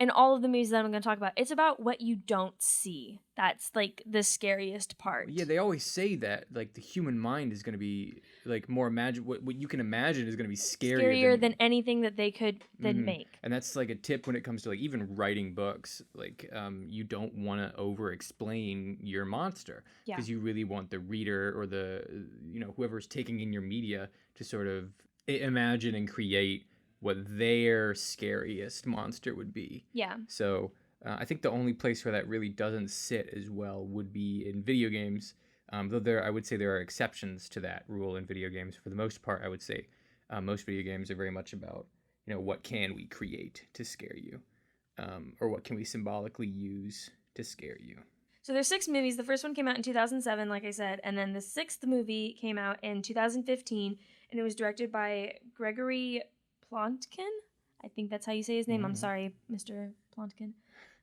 and all of the movies that I'm going to talk about, it's about what you don't see. That's like the scariest part. Yeah, they always say that like the human mind is going to be like more what you can imagine is going to be scarier than anything that they could make. And that's like a tip when it comes to like even writing books. Like you don't want to over explain your monster because you really want the reader or the whoever's taking in your media to sort of imagine and create what their scariest monster would be. Yeah. So I think the only place where that really doesn't sit as well would be in video games. Though I would say there are exceptions to that rule in video games. For the most part, I would say most video games are very much about, what can we create to scare you? Or what can we symbolically use to scare you? So there's 6 movies. The first one came out in 2007, like I said, and then the 6th movie came out in 2015, and it was directed by Gregory Plontkin. I think that's how you say his name. I'm sorry, Mr. Plontkin.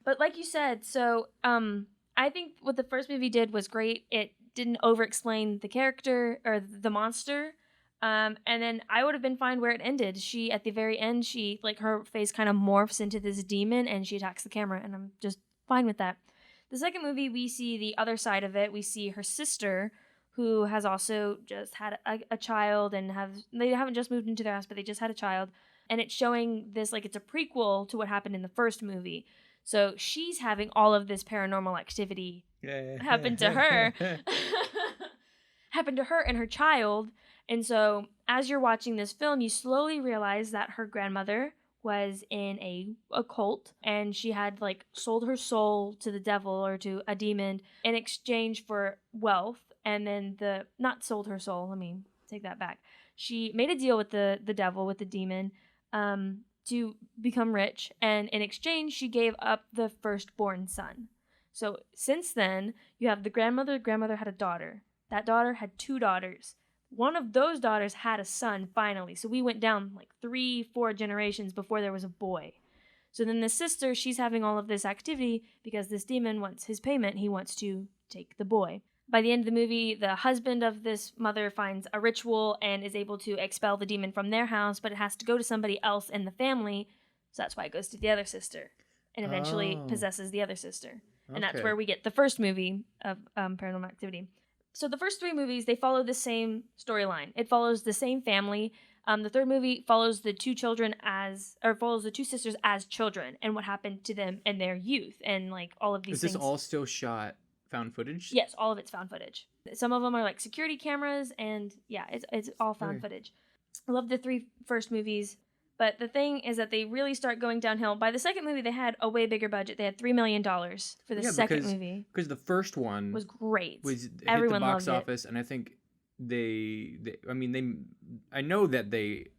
But like you said, so I think what the first movie did was great. It didn't over-explain the character or the monster. And then I would have been fine where it ended. She, at the very end, her face kind of morphs into this demon and she attacks the camera, and I'm just fine with that. The second movie, we see the other side of it. We see her sister, who has also just had a child, and they haven't just moved into their house, but they just had a child. And it's showing this like it's a prequel to what happened in the first movie. So she's having all of this paranormal activity happen to her. Happen to her and her child. And so as you're watching this film, you slowly realize that her grandmother was in a cult, and she had like sold her soul to the devil or to a demon in exchange for wealth. And then not sold her soul, let me take that back. She made a deal with the devil, with the demon, to become rich, and in exchange she gave up the firstborn son. So since then, you have the grandmother. The grandmother had a daughter. That daughter had 2 daughters. One of those daughters had a son finally. So we went down like 3-4 generations before there was a boy. So then the sister, she's having all of this activity because this demon wants his payment. He wants to take the boy. By the end of the movie, the husband of this mother finds a ritual and is able to expel the demon from their house, but it has to go to somebody else in the family. So that's why it goes to the other sister and eventually possesses the other sister. And that's where we get the first movie of Paranormal Activity. So the first 3 movies, they follow the same storyline. It follows the same family. The third movie follows the 2 sisters as children and what happened to them in their youth and like all of these things. Is this all still shot found footage? Yes, all of it's found footage. Some of them are like security cameras, and yeah, it's all found footage. I love the 3 first movies. But the thing is that they really start going downhill. By the second movie, they had a way bigger budget. They had $3 million for the second movie. Because the first one was great. Everyone hit the box office, and I think I know that they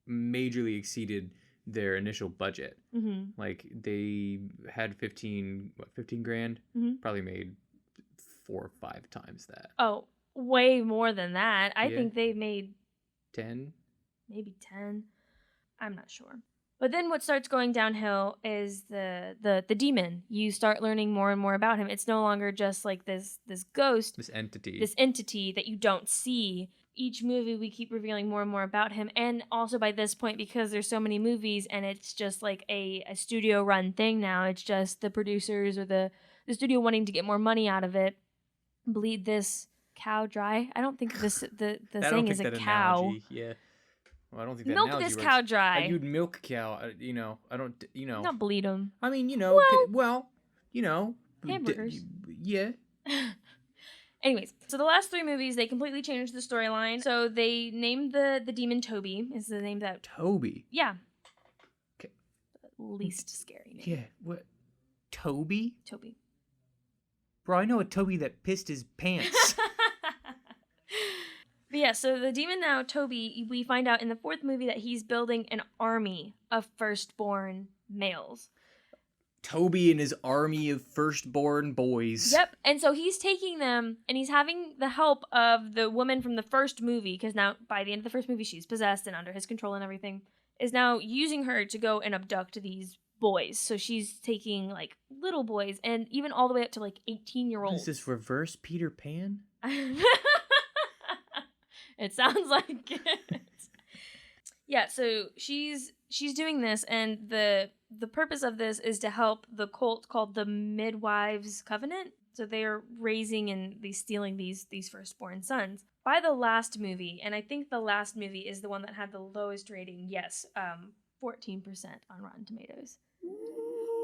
majorly exceeded their initial budget. Mm-hmm. Like they had 15 grand, probably made 4 or 5 times that. Oh, way more than that. I think they made 10, maybe 10. I'm not sure. But then what starts going downhill is the demon. You start learning more and more about him. It's no longer just like this ghost. This entity that you don't see. Each movie we keep revealing more and more about him. And also by this point, because there's so many movies and it's just like a studio run thing now, it's just the producers or the studio wanting to get more money out of it. Bleed this cow dry. I don't think the saying is a cow. Analogy, yeah. Well, I don't think that milk this cow dry. You'd milk a cow. I don't. Not bleed them. I mean, hamburgers. Yeah. Anyways, so the last 3 movies, they completely changed the storyline. So they named the demon Tobey. Is the name that Tobey? Yeah. Okay. Least scary name. Yeah. What? Tobey? Tobey. Bro, I know a Tobey that pissed his pants. But yeah, so the demon now, Tobey, we find out in the 4th movie that he's building an army of firstborn males. Tobey and his army of firstborn boys. Yep, and so he's taking them, and he's having the help of the woman from the first movie, because now, by the end of the first movie, she's possessed and under his control and everything, is now using her to go and abduct these boys. So she's taking, like, little boys, and even all the way up to, like, 18-year-olds. Is this reverse Peter Pan? It sounds like it. Yeah, so she's doing this, and the purpose of this is to help the cult called the Midwives Covenant. So they are raising and stealing these firstborn sons. By the last movie, and I think the last movie is the one that had the lowest rating. Yes, 14% on Rotten Tomatoes.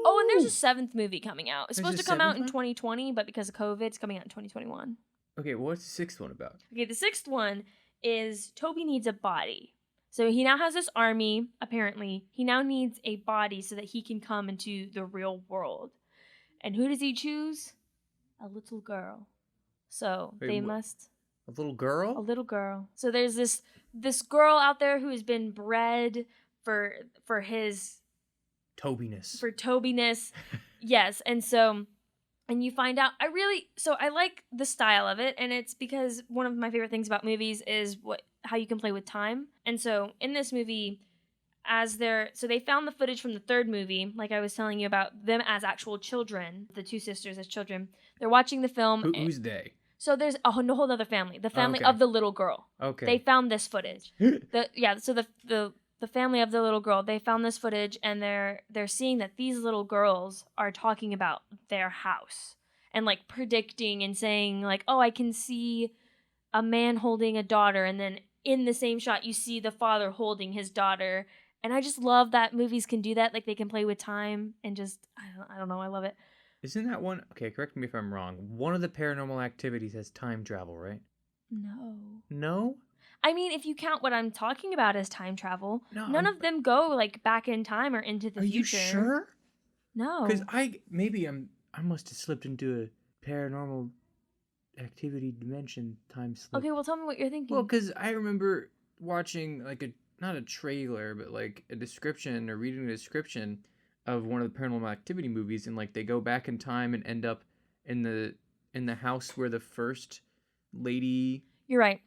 Oh, and there's a 7th movie coming out. It's supposed to come out in 2020, but because of COVID, it's coming out in 2021. Okay, well, what's the 6th one about? Okay, the 6th one is Tobey needs a body. So he now has this army, apparently. He now needs a body so that he can come into the real world. And who does he choose? A little girl. So A little girl? A little girl. So there's this girl out there who has been bred for his... Tobiness. For Tobiness. Yes, and so And you find out, I like the style of it, and it's because one of my favorite things about movies is how you can play with time. And so in this movie, they found the footage from the third movie, like I was telling you about them as actual children, the two sisters as children. They're watching the film. Who's they? So there's a whole other family, the family Okay. of the little girl. Okay. They found this footage. The family of the little girl, they found this footage, and they're seeing that these little girls are talking about their house and like predicting and saying like, oh, I can see a man holding a daughter, and then in the same shot you see the father holding his daughter. And I just love that movies can do that, like they can play with time and just I don't know, I love it. Isn't that one? Okay, correct me if I'm wrong. One of the Paranormal Activities has time travel, right? No. No? I mean, if you count what I'm talking about as time travel, No, none of them go like back in time or into the future. Are you sure? No. Because I must have slipped into a Paranormal Activity dimension time slip. Okay, well, tell me what you're thinking. Well, because I remember watching like not a trailer, but like a description or reading a description of one of the Paranormal Activity movies, and like they go back in time and end up in the house where the first lady. You're right.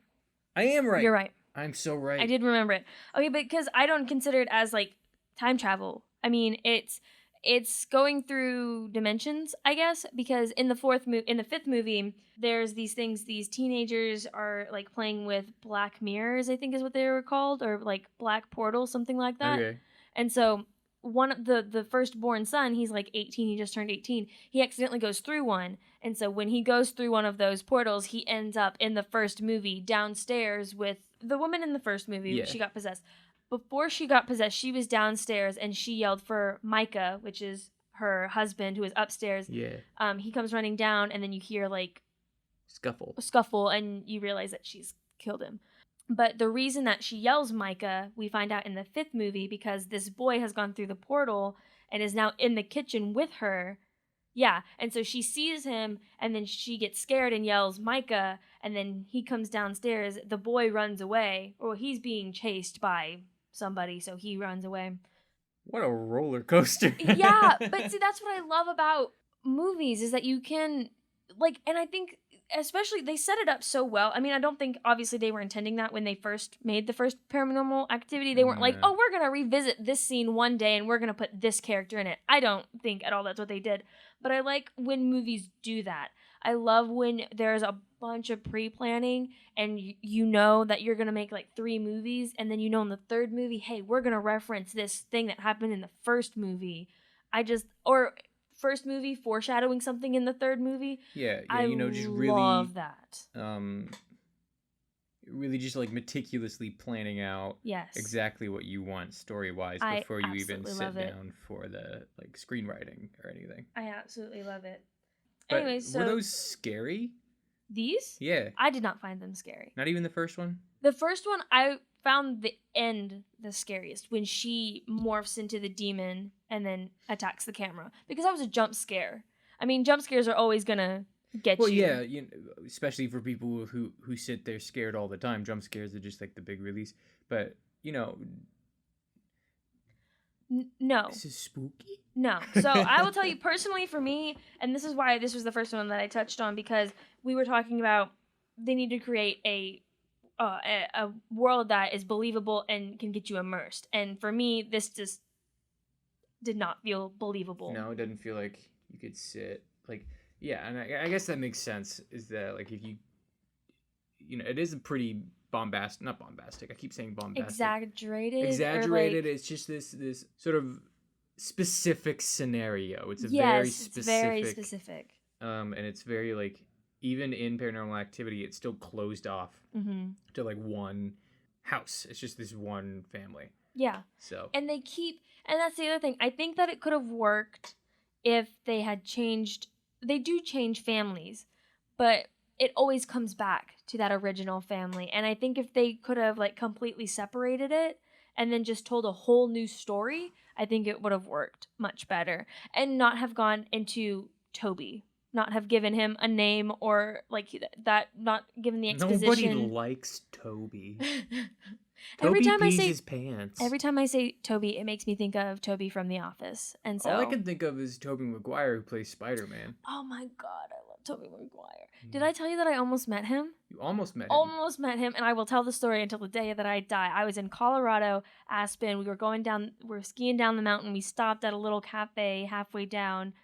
I am right. You're right. I'm so right. I did remember it. Okay, but because I don't consider it as like time travel. I mean, it's going through dimensions, I guess, because in the fifth movie, there's these things. These teenagers are like playing with black mirrors, I think is what they were called, or like black portals, something like that. Okay. And so one of the firstborn son, he's like 18. He just turned 18. He accidentally goes through one, and so when he goes through one of those portals, he ends up in the first movie downstairs with the woman in the first movie. Yeah. She got possessed. Before she got possessed, she was downstairs and she yelled for Micah, which is her husband, who is upstairs. Yeah. He comes running down, and then you hear like a scuffle, and you realize that she's killed him. But the reason that she yells Micah, we find out in the fifth movie, because this boy has gone through the portal and is now in the kitchen with her. Yeah, and so she sees him, and then she gets scared and yells Micah, and then he comes downstairs. The boy runs away, or he's being chased by somebody, so he runs away. What a roller coaster. Yeah, but see, that's what I love about movies, is that you can, like, and I think especially they set it up so well. I mean, I don't think obviously they were intending that when they first made the first Paranormal Activity. They weren't like, oh, we're going to revisit this scene one day and we're going to put this character in it. I don't think at all that's what they did. But I like when movies do that. I love when there's a bunch of pre-planning and you know that you're going to make like 3 movies, and then you know in the third movie, hey, we're going to reference this thing that happened in the first movie. Or first movie foreshadowing something in the third movie. Yeah, I just really love that. Really just like meticulously planning out exactly what you want story-wise before you even sit down for the like screenwriting or anything. I absolutely love it. But anyway, so were those scary? These? Yeah. I did not find them scary. Not even the first one? The first one, I found the end the scariest, when she morphs into the demon and then attacks the camera, because that was a jump scare. I mean, jump scares are always gonna get you. Well, yeah, especially for people who sit there scared all the time. Jump scares are just like the big release. But, no. This is spooky? No. So I will tell you personally, for me, and this is why this was the first one that I touched on, because we were talking about they need to create a world that is believable and can get you immersed. And for me, this just did not feel believable. No, it didn't feel like you could sit. Like, yeah, and I guess that makes sense, is that, like, if you it is a pretty not bombastic. I keep saying bombastic. Exaggerated. It's just this sort of specific scenario. It's very specific. And it's very, like, even in Paranormal Activity, it's still closed off to like one house. It's just this one family. Yeah. So. And that's the other thing. I think that it could have worked if they had changed. They do change families, but it always comes back to that original family. And I think if they could have like completely separated it and then just told a whole new story, I think it would have worked much better, and not have gone into Tobey. Not have given him a name, or like that, not given the exposition. Nobody likes Tobey. Toby pees say his pants. every time I say Tobey, it makes me think of Tobey from The Office. And so all I can think of is Tobey Maguire, who plays Spider-Man. oh my god, I love Tobey Maguire. Did I tell you that I almost met him? You almost met him. Almost met him, and I will tell the story until the day that I die. I was in Colorado, Aspen. We were skiing down the mountain. We stopped at a little cafe halfway down.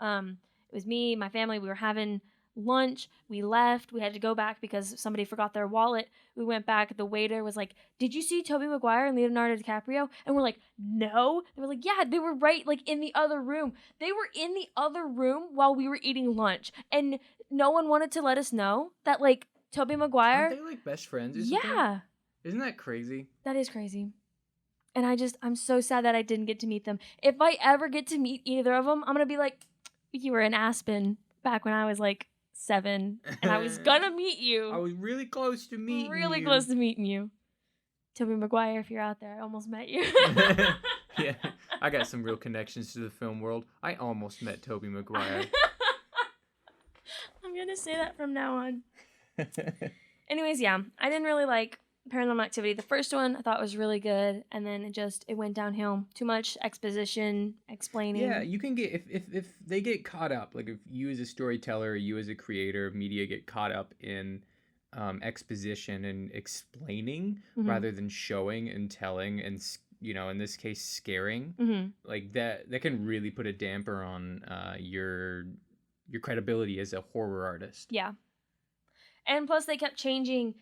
It was me, my family. We were having lunch. We left. We had to go back because somebody forgot their wallet. We went back. The waiter was like, "Did you see Tobey Maguire and Leonardo DiCaprio?" And we're like, "No." They were like, "Yeah, they were right like in the other room." They were in the other room while we were eating lunch, and no one wanted to let us know that like Tobey Maguire. Aren't they like best friends? Yeah. Isn't that crazy? That is crazy. And I'm so sad that I didn't get to meet them. If I ever get to meet either of them, I'm going to be like, "You were in Aspen back when I was like 7, and I was going to meet you." I was really close to meeting you. Really close to meeting you. Tobey Maguire, if you're out there, I almost met you. Yeah, I got some real connections to the film world. I almost met Tobey Maguire. I'm going to say that from now on. Anyways, yeah, I didn't really like Paranormal Activity. The first one I thought was really good, and then it went downhill. Too much exposition, explaining. Yeah, you can get if they get caught up, like if you as a storyteller, you as a creator of media get caught up in exposition and explaining rather than showing and telling and in this case scaring, like that can really put a damper on your credibility as a horror artist. Yeah. And plus they kept changing.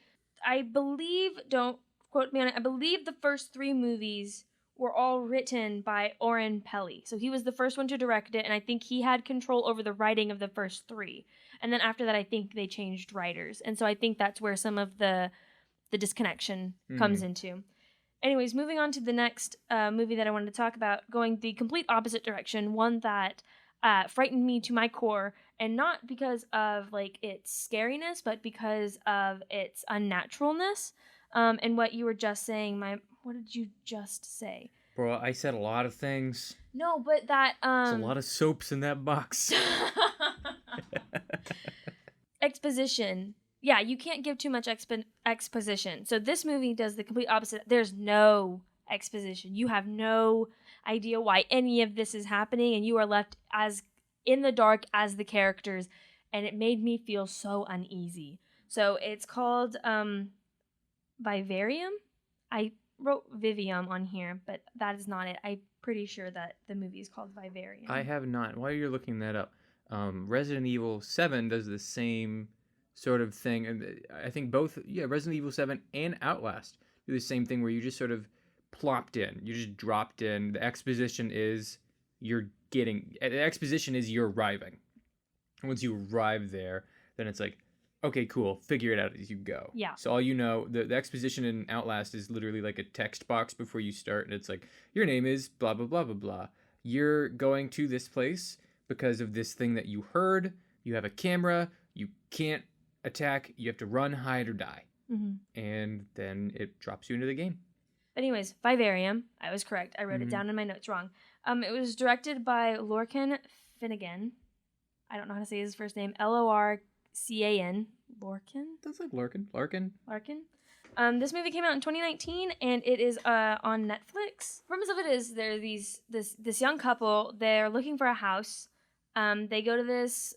I believe, don't quote me on it, I believe the first 3 movies were all written by Oren Peli. So he was the first one to direct it, and I think he had control over the writing of the first 3. And then after that, I think they changed writers. And so I think that's where some of the disconnection comes into. Anyways, moving on to the next movie that I wanted to talk about, going the complete opposite direction, one that frightened me to my core, and not because of like its scariness, but because of its unnaturalness. And what you were just saying, what did you just say? Bro, I said a lot of things. No, but that There's a lot of soaps in that box. Exposition. Yeah, you can't give too much exposition. So this movie does the complete opposite. There's no exposition. You have no idea why any of this is happening, and you are left as in the dark as the characters, and it made me feel so uneasy. So it's called Vivarium. I wrote Vivium on here, but that is not it. I'm pretty sure that the movie is called Vivarium. I have not. While you're looking that up, Resident Evil 7 does the same sort of thing, and I think both, Resident Evil 7 and Outlast do the same thing, where you just sort of plopped in. You just dropped in. The exposition is you're arriving. And once you arrive there, then it's like, okay, cool, figure it out as you go. Yeah. So all the exposition in Outlast is literally like a text box before you start, and it's like, your name is blah, blah, blah, blah, blah. You're going to this place because of this thing that you heard. You have a camera. You can't attack. You have to run, hide, or die. And then it drops you into the game. Anyways, Vivarium. I was correct. I wrote it down in my notes wrong. It was directed by Lorcan Finnegan. I don't know how to say his first name. Lorcan. Lorcan? That's like Larkin. This movie came out in 2019, and it is on Netflix. The premise of it is there's this young couple. They're looking for a house. They go to this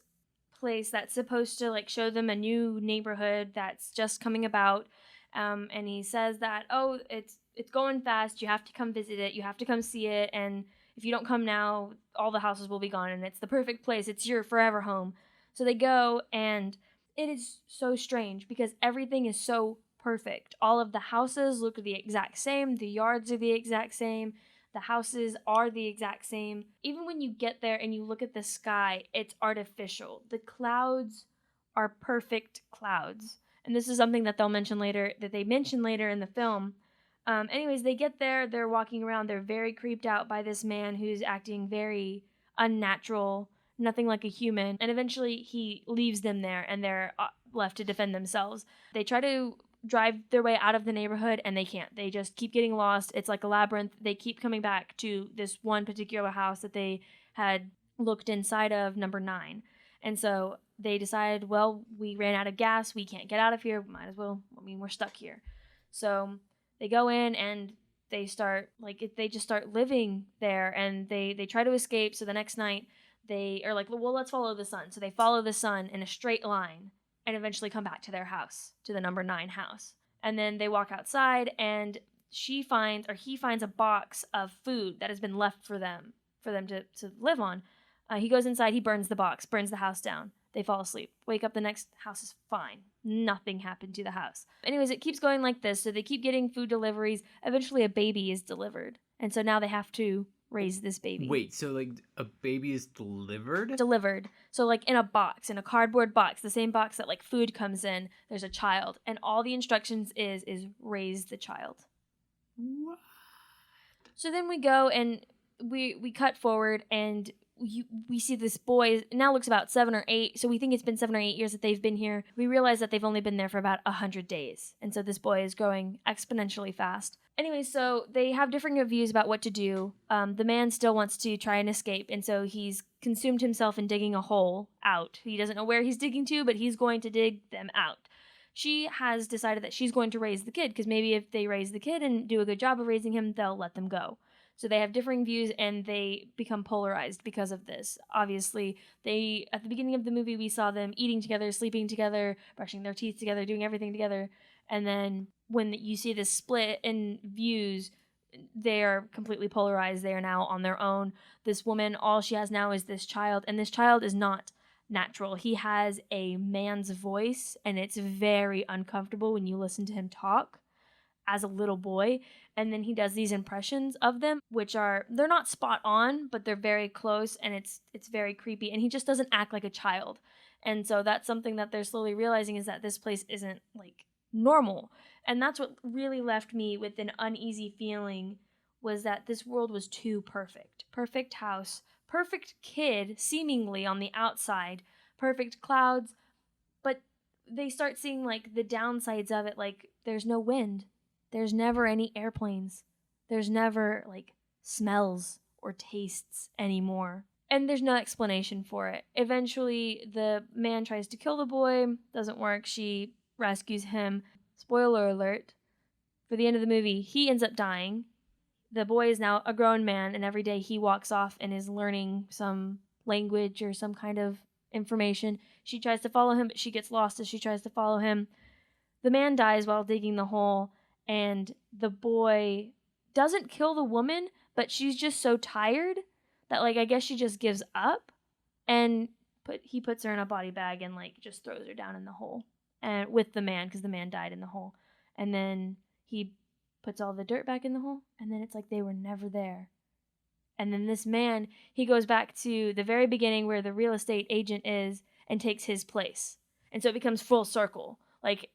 place that's supposed to like show them a new neighborhood that's just coming about. And he says that, oh, it's going fast. You have to come visit it. You have to come see it. And if you don't come now, all the houses will be gone. And it's the perfect place. It's your forever home. So they go, and it is so strange because everything is so perfect. All of the houses look the exact same. The yards are the exact same. The houses are the exact same. Even when you get there and you look at the sky, it's artificial. The clouds are perfect clouds. And this is something that they mention later in the film. Anyways, they get there, they're walking around, they're very creeped out by this man who's acting very unnatural, nothing like a human. And eventually he leaves them there, and they're left to defend themselves. They try to drive their way out of the neighborhood, and they can't. They just keep getting lost. It's like a labyrinth. They keep coming back to this one particular house that they had looked inside of, number 9. And so they decide, well, we ran out of gas. We can't get out of here. Might as well. I mean, we're stuck here. So They go in and they just start living there, and they try to escape. So the next night they are like, well, let's follow the sun. So they follow the sun in a straight line and eventually come back to their house, to the number 9 house. And then they walk outside, and he finds a box of food that has been left for them to live on. He goes inside, he burns the box, burns the house down. They fall asleep. Wake up, the next house is fine. Nothing happened to the house. Anyways, it keeps going like this. So they keep getting food deliveries. Eventually a baby is delivered. And so now they have to raise this baby. Wait, so like a baby is delivered? Delivered. So like in a box, in a cardboard box, the same box that like food comes in, there's a child. And all the instructions is raise the child. What? So then we go and we cut forward, and we see this boy now looks about 7 or 8, so we think it's been 7 or 8 years that they've been here. We realize that they've only been there for about 100 days, and so this boy is growing exponentially fast. Anyway, so they have different views about what to do. The man still wants to try and escape, and so he's consumed himself in digging a hole out. He doesn't know where he's digging to, but he's going to dig them out. She has decided that she's going to raise the kid, because maybe if they raise the kid and do a good job of raising him, they'll let them go. So they have differing views, and they become polarized because of this. Obviously, at the beginning of the movie, we saw them eating together, sleeping together, brushing their teeth together, doing everything together. And then when you see this split in views, they are completely polarized. They are now on their own. This woman, all she has now is this child, and this child is not natural. He has a man's voice, and it's very uncomfortable when you listen to him talk as a little boy. And then he does these impressions of them, which they're not spot on, but they're very close, and it's very creepy. And he just doesn't act like a child. And so that's something that they're slowly realizing, is that this place isn't like normal. And that's what really left me with an uneasy feeling, was that this world was too perfect. Perfect house, perfect kid, seemingly on the outside, perfect clouds. But they start seeing like the downsides of it, like there's no wind. There's never any airplanes. There's never, like, smells or tastes anymore. And there's no explanation for it. Eventually, the man tries to kill the boy. Doesn't work. She rescues him. Spoiler alert. For the end of the movie, he ends up dying. The boy is now a grown man, and every day he walks off and is learning some language or some kind of information. She tries to follow him, but she gets lost as she tries to follow him. The man dies while digging the hole. And the boy doesn't kill the woman, but she's just so tired that, like, I guess she just gives up. And he puts her in a body bag and, like, just throws her down in the hole. And with the man, because the man died in the hole. And then he puts all the dirt back in the hole. And then it's like they were never there. And then this man, he goes back to the very beginning where the real estate agent is and takes his place. And so it becomes full circle. Like,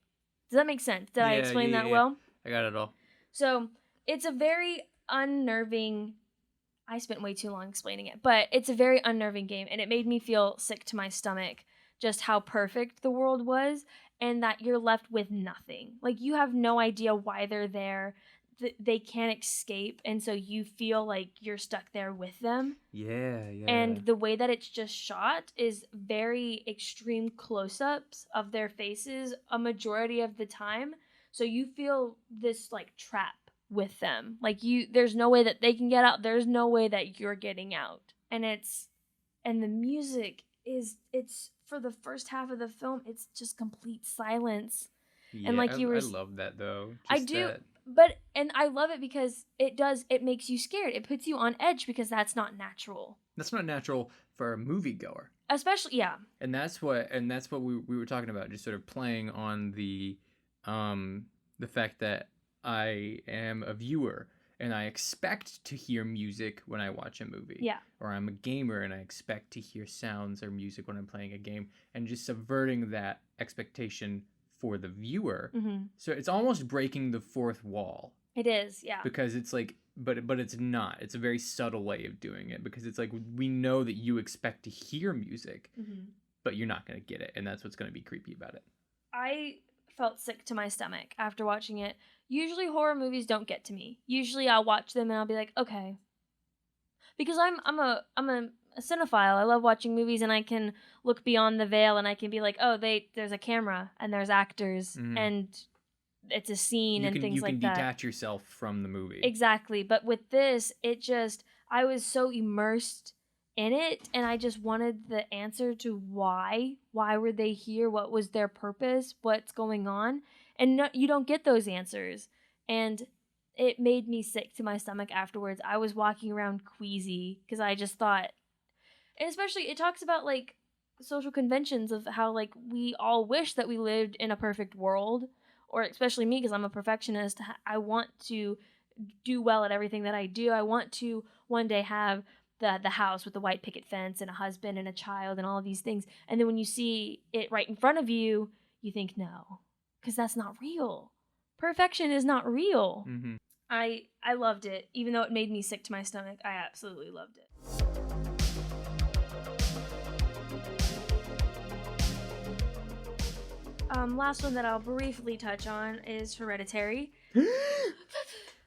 does that make sense? Did I explain that well? I got it all. So it's a very unnerving, I spent way too long explaining it, but it's a very unnerving game, and it made me feel sick to my stomach just how perfect the world was, and that you're left with nothing. Like, you have no idea why they're there. They can't escape, and so you feel like you're stuck there with them. Yeah. And the way that it's just shot is very extreme close-ups of their faces a majority of the time. So you feel this, like, trap with them. Like, there's no way that they can get out. There's no way that you're getting out. And the music it's for the first half of the film, it's just complete silence. Yeah, and like I love that, though. I do. And I love it because it makes you scared. It puts you on edge because that's not natural. That's not natural for a moviegoer. Especially, yeah. And that's what we were talking about, just sort of playing on the fact that I am a viewer and I expect to hear music when I watch a movie. Yeah. Or I'm a gamer and I expect to hear sounds or music when I'm playing a game, and just subverting that expectation for the viewer. Mm-hmm. So it's almost breaking the fourth wall. It is, yeah. Because it's like, but it's not. It's a very subtle way of doing it, because it's like, we know that you expect to hear music, mm-hmm. but you're not going to get it, and that's what's going to be creepy about it. I felt sick to my stomach after watching it. Usually horror movies don't get to me. Usually I'll watch them and I'll be like, okay. Because I'm a cinephile. I love watching movies, and I can look beyond the veil and I can be like, oh, there's a camera and there's actors, mm-hmm. and it's a scene and things you like can that. detach yourself from the movie. Exactly. But with this, I was so immersed in it, and I just wanted the answer to why. Why were they here? What was their purpose? What's going on? And no, you don't get those answers. And it made me sick to my stomach afterwards. I was walking around queasy because I just thought, and especially it talks about like social conventions of how like we all wish that we lived in a perfect world, or especially me because I'm a perfectionist. I want to do well at everything that I do. I want to one day have the house with the white picket fence and a husband and a child and all of these things. And then when you see it right in front of you, you think no, because that's not real. Perfection is not real. Mm-hmm. I loved it, even though it made me sick to my stomach. I absolutely loved it. Last one that I'll briefly touch on is Hereditary.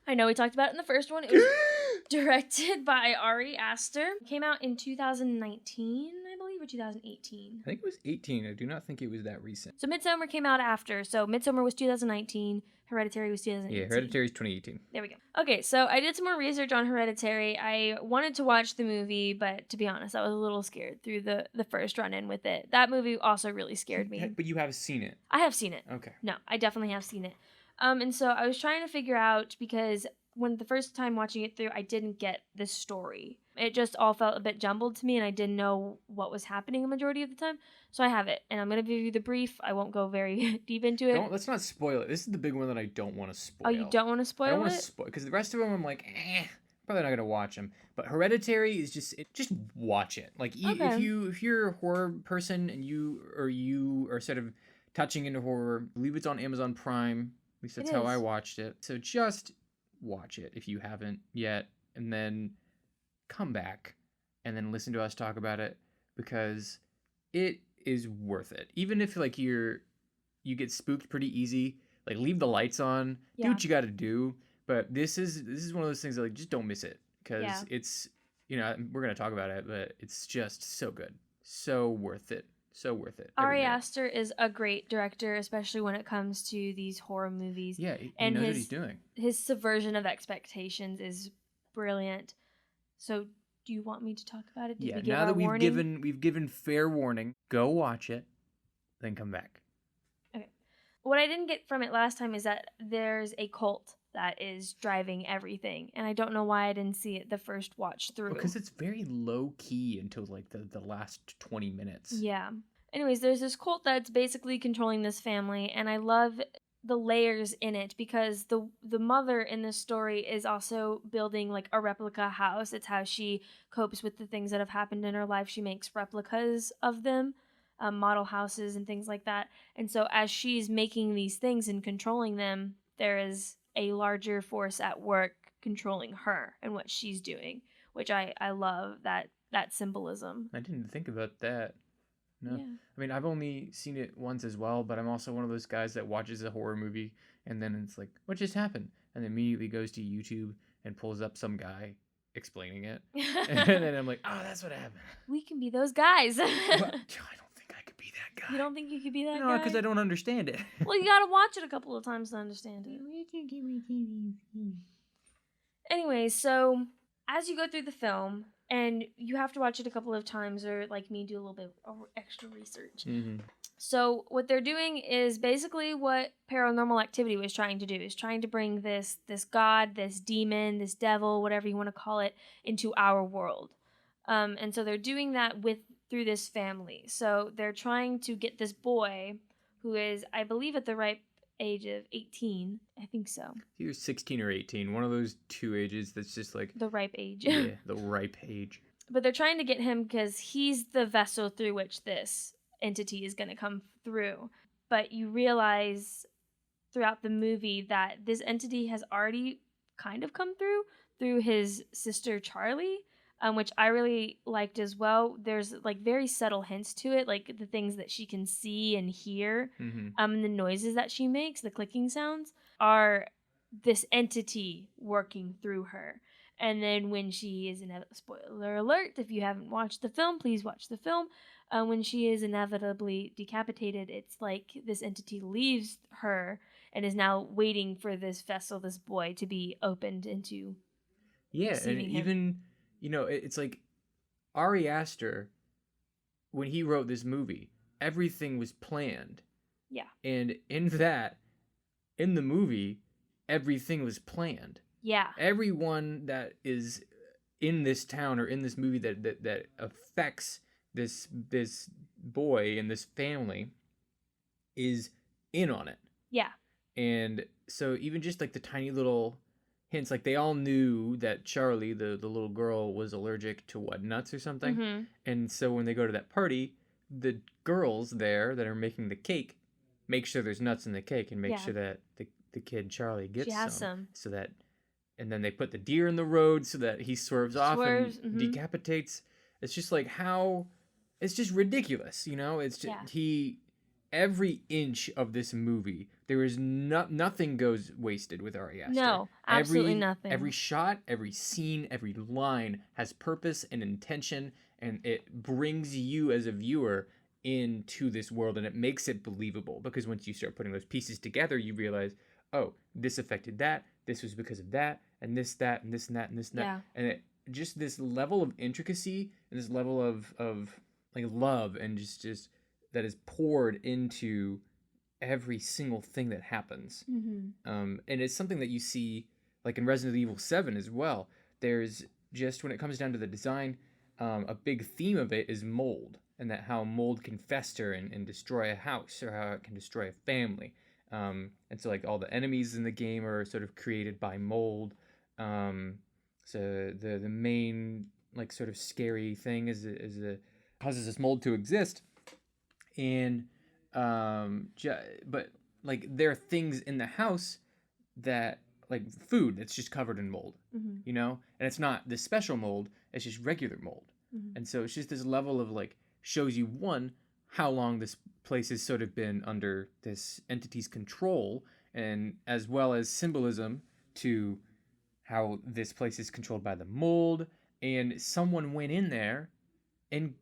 I know we talked about it in the first one. It was directed by Ari Aster. Came out in 2019, I believe, or 2018. I think it was 18. I do not think it was that recent. So Midsommar came out after. So Midsommar was 2019. Hereditary was 2018. Yeah, Hereditary is 2018. There we go. Okay, so I did some more research on Hereditary. I wanted to watch the movie, but to be honest, I was a little scared through the first run-in with it. That movie also really scared me. But you have seen it. I have seen it. Okay. No, I definitely have seen it. And so I was trying to figure out, because when the first time watching it through, I didn't get the story. It just all felt a bit jumbled to me, and I didn't know what was happening a majority of the time. So I have it, and I'm going to give you the brief. I won't go very deep into it. Let's not spoil it. This is the big one that I don't want to spoil. Oh, you don't want to spoil it? I don't want to spoil, because the rest of them I'm like, probably not going to watch them. But Hereditary is just watch it. Like, Okay. if you're a horror person and you are sort of touching into horror, I believe it's on Amazon Prime. At least that's how I watched it. So just watch it if you haven't yet, and then come back and then listen to us talk about it, because it is worth it. Even if like you get spooked pretty easy, like leave the lights on, do what you got to do. But this is one of those things that like just don't miss it, because it's, you know, we're gonna talk about it, but it's just so good, so worth it. So worth it. Ari Aster is a great director, especially when it comes to these horror movies. Yeah, he knows what he's doing. His subversion of expectations is brilliant. So, do you want me to talk about it? Did we give now that warning? we've given fair warning, go watch it, then come back. Okay. What I didn't get from it last time is that there's a cult that is driving everything, and I don't know why I didn't see it the first watch through. Because it's very low key until like the last 20 minutes. Yeah. Anyways, there's this cult that's basically controlling this family, and I love the layers in it, because the mother in this story is also building like a replica house. It's how she copes with the things that have happened in her life. She makes replicas of them, model houses and things like that. And so as she's making these things and controlling them, there is a larger force at work controlling her and what she's doing, which I love that symbolism. I didn't think about that. No. Yeah. I mean, I've only seen it once as well, but I'm also one of those guys that watches a horror movie and then it's like, what just happened? And immediately goes to YouTube and pulls up some guy explaining it. And then I'm like, oh, that's what happened. We can be those guys. Well, I don't think I could be that guy. You don't think you could be that guy? No, because I don't understand it. Well, you gotta watch it a couple of times to understand it. Anyway, so as you go through the film, and you have to watch it a couple of times, or like me, do a little bit of extra research. Mm-hmm. So what they're doing is basically what Paranormal Activity was trying to do, is trying to bring this god, this demon, this devil, whatever you want to call it, into our world. And so they're doing that through this family. So they're trying to get this boy, who is, I believe, at the ripe age of 18. I think so. You're 16 or 18. One of those two ages that's just like... The ripe age. Yeah, the ripe age. But they're trying to get him because he's the vessel through which this entity is going to come through. But you realize throughout the movie that this entity has already kind of come through his sister Charlie, which I really liked as well. There's like very subtle hints to it, like the things that she can see and hear, and the noises that she makes, the clicking sounds, are this entity working through her. And then when she is spoiler alert, if you haven't watched the film, please watch the film. When she is inevitably decapitated, it's like this entity leaves her and is now waiting for this vessel, this boy, to be opened into Yeah, and receiving him. even, it's like Ari Aster, when he wrote this movie, everything was planned. Yeah. And in the movie, everything was planned. Yeah. Everyone that is in this town or in this movie that affects this boy and this family is in on it. Yeah. And so even just like the tiny little hints, like they all knew that Charlie, the little girl, was allergic to nuts or something. Mm-hmm. And so when they go to that party, the girls there that are making the cake make sure there's nuts in the cake and make sure that the kid Charlie gets some. So that, and then they put the deer in the road so that he swerves off and decapitates. It's just like it's just ridiculous, It's just, every inch of this movie, there is nothing goes wasted with Ari Aster. No, absolutely nothing. Every shot, every scene, every line has purpose and intention, and it brings you as a viewer into this world, and it makes it believable, because once you start putting those pieces together, you realize, oh, this affected that, this was because of that, and this, that, and this, and that, and this, and that. And it just, this level of intricacy and this level of like love and just that is poured into every single thing that happens. And it's something that you see like in Resident Evil 7 as well. There's just, when it comes down to the design, a big theme of it is mold, and that how mold can fester and destroy a house, or how it can destroy a family. And so like all the enemies in the game are sort of created by mold. So the main like sort of scary thing is causes this mold to exist. And but like there are things in the house that, like food that's just covered in mold, and it's not this special mold, it's just regular mold. And so it's just this level of like, shows you, one, how long this place has sort of been under this entity's control, and as well as symbolism to how this place is controlled by the mold, and someone went in there and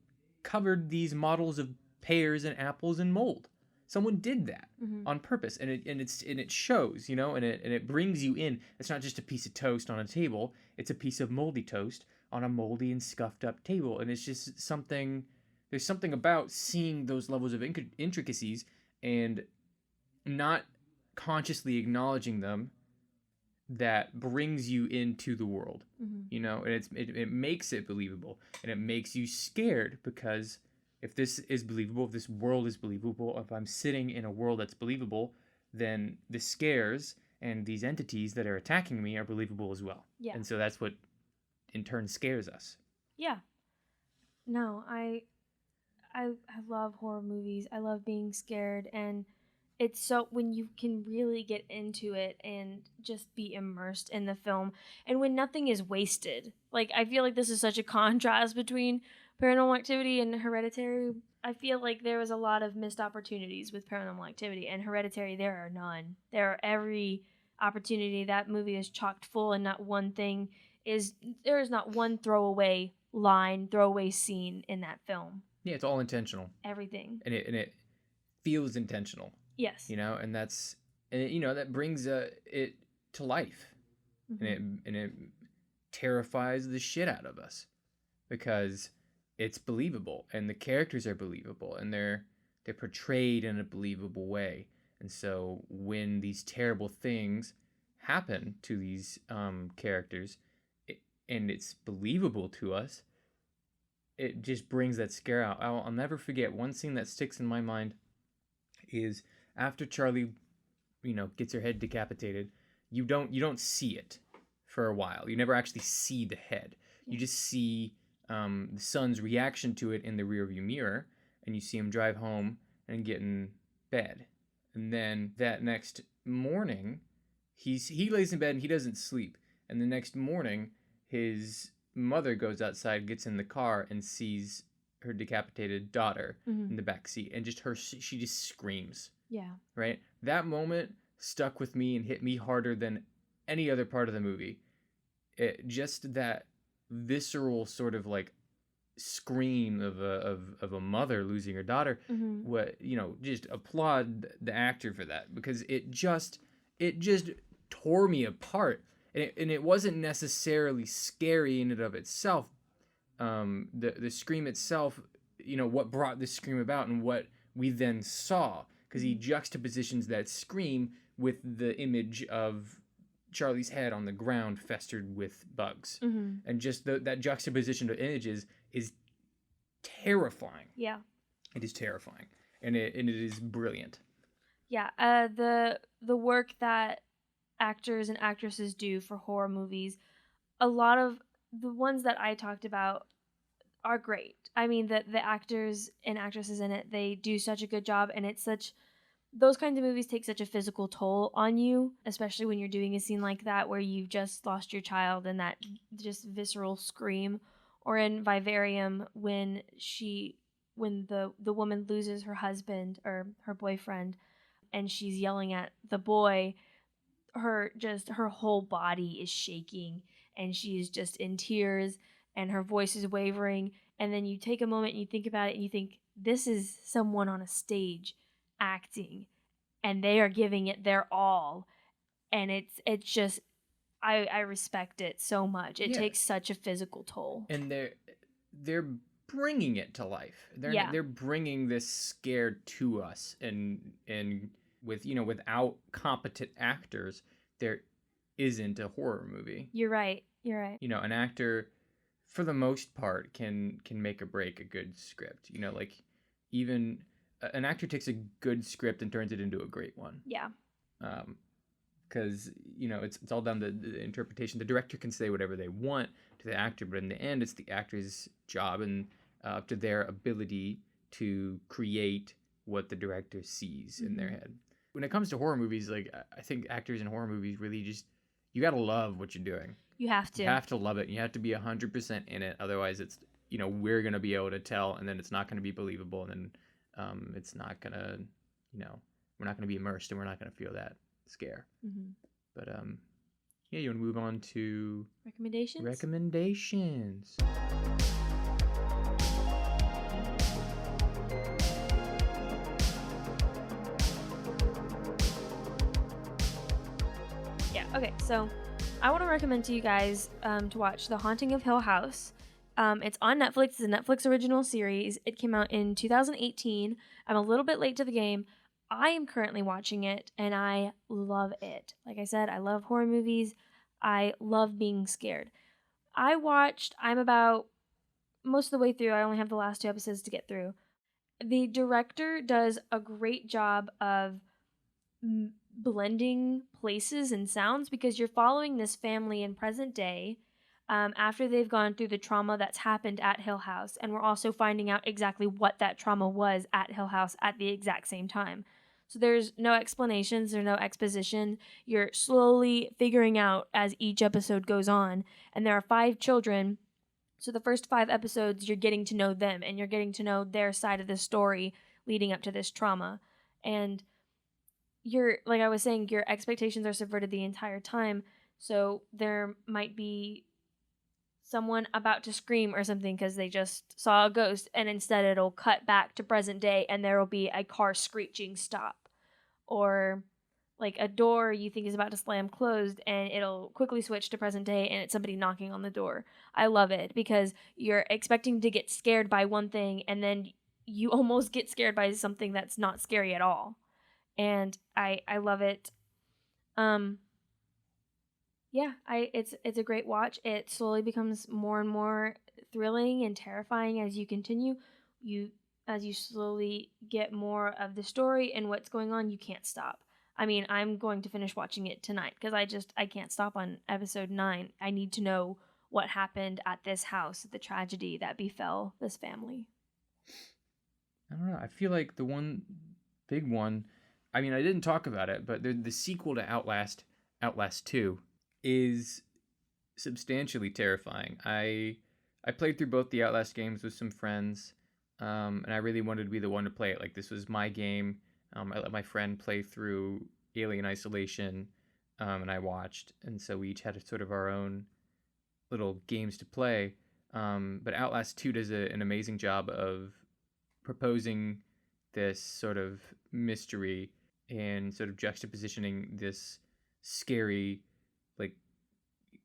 covered these models of pears and apples in mold. Someone did that on purpose, and it shows, and it brings you in. It's not just a piece of toast on a table; it's a piece of moldy toast on a moldy and scuffed up table, and it's just something. There's something about seeing those levels of intricacies and not consciously acknowledging them that brings you into the world, and it makes it believable, and it makes you scared, because if this is believable, if this world is believable, if I'm sitting in a world that's believable, then the scares and these entities that are attacking me are believable as well. Yeah. And so that's what in turn scares us. Yeah. No, I love horror movies. I love being scared, and it's so when you can really get into it and just be immersed in the film, and when nothing is wasted. Like, I feel like this is such a contrast between Paranormal Activity and Hereditary. I feel like there was a lot of missed opportunities with Paranormal Activity, and Hereditary, there are none. There are every opportunity. That movie is chocked full, and there is not one throwaway line, throwaway scene in that film. Yeah, it's all intentional. Everything. And it feels intentional. Yes. And that's, and that brings it to life. And it terrifies the shit out of us, because it's believable, and the characters are believable, and they're portrayed in a believable way. And so when these terrible things happen to these characters, and it's believable to us, it just brings that scare out. I'll never forget one scene that sticks in my mind is after Charlie, gets her head decapitated. You don't see it for a while. You never actually see the head. You just see the son's reaction to it in the rearview mirror, and you see him drive home and get in bed. And then that next morning, he lays in bed and he doesn't sleep. And the next morning, his mother goes outside, gets in the car, and sees her decapitated daughter in the back seat, and she just screams. Yeah. Right? That moment stuck with me and hit me harder than any other part of the movie. Just that visceral sort of like scream of a mother losing her daughter, just applaud the actor for that, because it just tore me apart. And it wasn't necessarily scary in and of itself. The scream itself, what brought the scream about and what we then saw, because he juxtapositions that scream with the image of Charlie's head on the ground festered with bugs. And just that juxtaposition of images is terrifying. Yeah. It is terrifying. And it is brilliant. Yeah. The work that actors and actresses do for horror movies, a lot of the ones that I talked about are great. I mean, the actors and actresses in it, they do such a good job, and those kinds of movies take such a physical toll on you, especially when you're doing a scene like that where you've just lost your child and that just visceral scream. Or in Vivarium, when the woman loses her husband or her boyfriend and she's yelling at the boy, her whole body is shaking and she's just in tears and her voice is wavering. And then you take a moment and you think about it and you think, this is someone on a stage acting and they are giving it their all. And it's just, I respect it so much. It takes such a physical toll. And they're bringing it to life. They're bringing this scare to us, and with without competent actors, there isn't a horror movie. You're right. An actor, for the most part, can make or break a good script. Like even an actor takes a good script and turns it into a great one. Yeah. Because it's all down to the interpretation. The director can say whatever they want to the actor, but in the end, it's the actor's job and up to their ability to create what the director sees in their head. When it comes to horror movies, like I think actors in horror movies really just, you gotta love what you're doing. You have to. You have to love it. You have to be 100% in it. Otherwise, it's we're gonna be able to tell, and then it's not gonna be believable, and then it's not gonna we're not gonna be immersed, and we're not gonna feel that scare. But you want to move on to recommendations. Okay, so I want to recommend to you guys to watch The Haunting of Hill House. It's on Netflix. It's a Netflix original series. It came out in 2018. I'm a little bit late to the game. I am currently watching it, and I love it. Like I said, I love horror movies. I love being scared. I'm about most of the way through. I only have the last 2 episodes to get through. The director does a great job of blending places and sounds, because you're following this family in present day after they've gone through the trauma that's happened at Hill House, and we're also finding out exactly what that trauma was at Hill House at the exact same time. So there's no explanations, there's no exposition. You're slowly figuring out as each episode goes on, and there are 5 children. So the first 5 episodes, you're getting to know them, and you're getting to know their side of the story leading up to this trauma. And like I was saying, your expectations are subverted the entire time. So there might be someone about to scream or something because they just saw a ghost, and instead it'll cut back to present day and there will be a car screeching stop. Or like a door you think is about to slam closed and it'll quickly switch to present day and it's somebody knocking on the door. I love it because you're expecting to get scared by one thing and then you almost get scared by something that's not scary at all. And I love it. It's a great watch. It slowly becomes more and more thrilling and terrifying as you continue. As you slowly get more of the story and what's going on, you can't stop. I mean, I'm going to finish watching it tonight because I can't stop on episode 9. I need to know what happened at this house, the tragedy that befell this family. I don't know. I feel like the one big one, I mean, I didn't talk about it, but the sequel to Outlast 2, is substantially terrifying. I played through both the Outlast games with some friends, and I really wanted to be the one to play it. Like, this was my game. I let my friend play through Alien Isolation, and I watched, and so we each had sort of our own little games to play. But Outlast 2 does an amazing job of proposing this sort of mystery and sort of juxtapositioning this scary, like,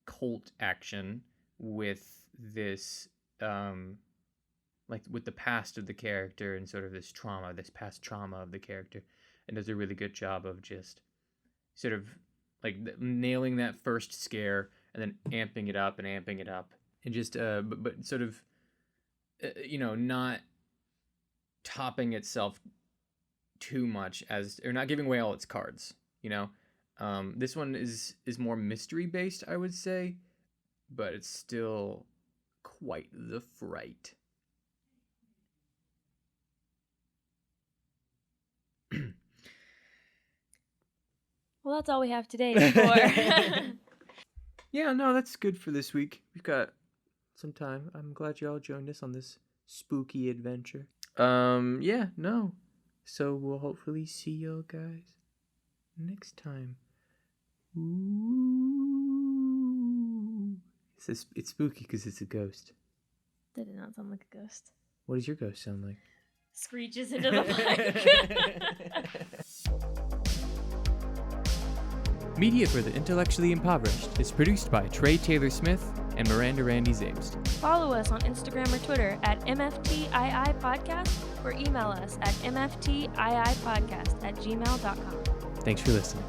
cult action with this, like, with the past of the character and sort of this past trauma of the character, and does a really good job of just sort of, like, nailing that first scare and then amping it up, and just, but sort of, not topping itself too much or not giving away all its cards, This one is more mystery based, I would say, but it's still quite the fright. Well, that's all we have today for... Yeah, no, that's good for this week. We've got some time. I'm glad you all joined us on this spooky adventure. Yeah, no. So we'll hopefully see y'all guys next time. Ooh. It's spooky because it's a ghost. That did not sound like a ghost. What does your ghost sound like? Screeches into the mic. Media for the Intellectually Impoverished is produced by Trey Taylor Smith and Miranda Randy Zamst. Follow us on Instagram or Twitter at MFTII Podcast or email us at mftiipodcast@gmail.com. Thanks for listening.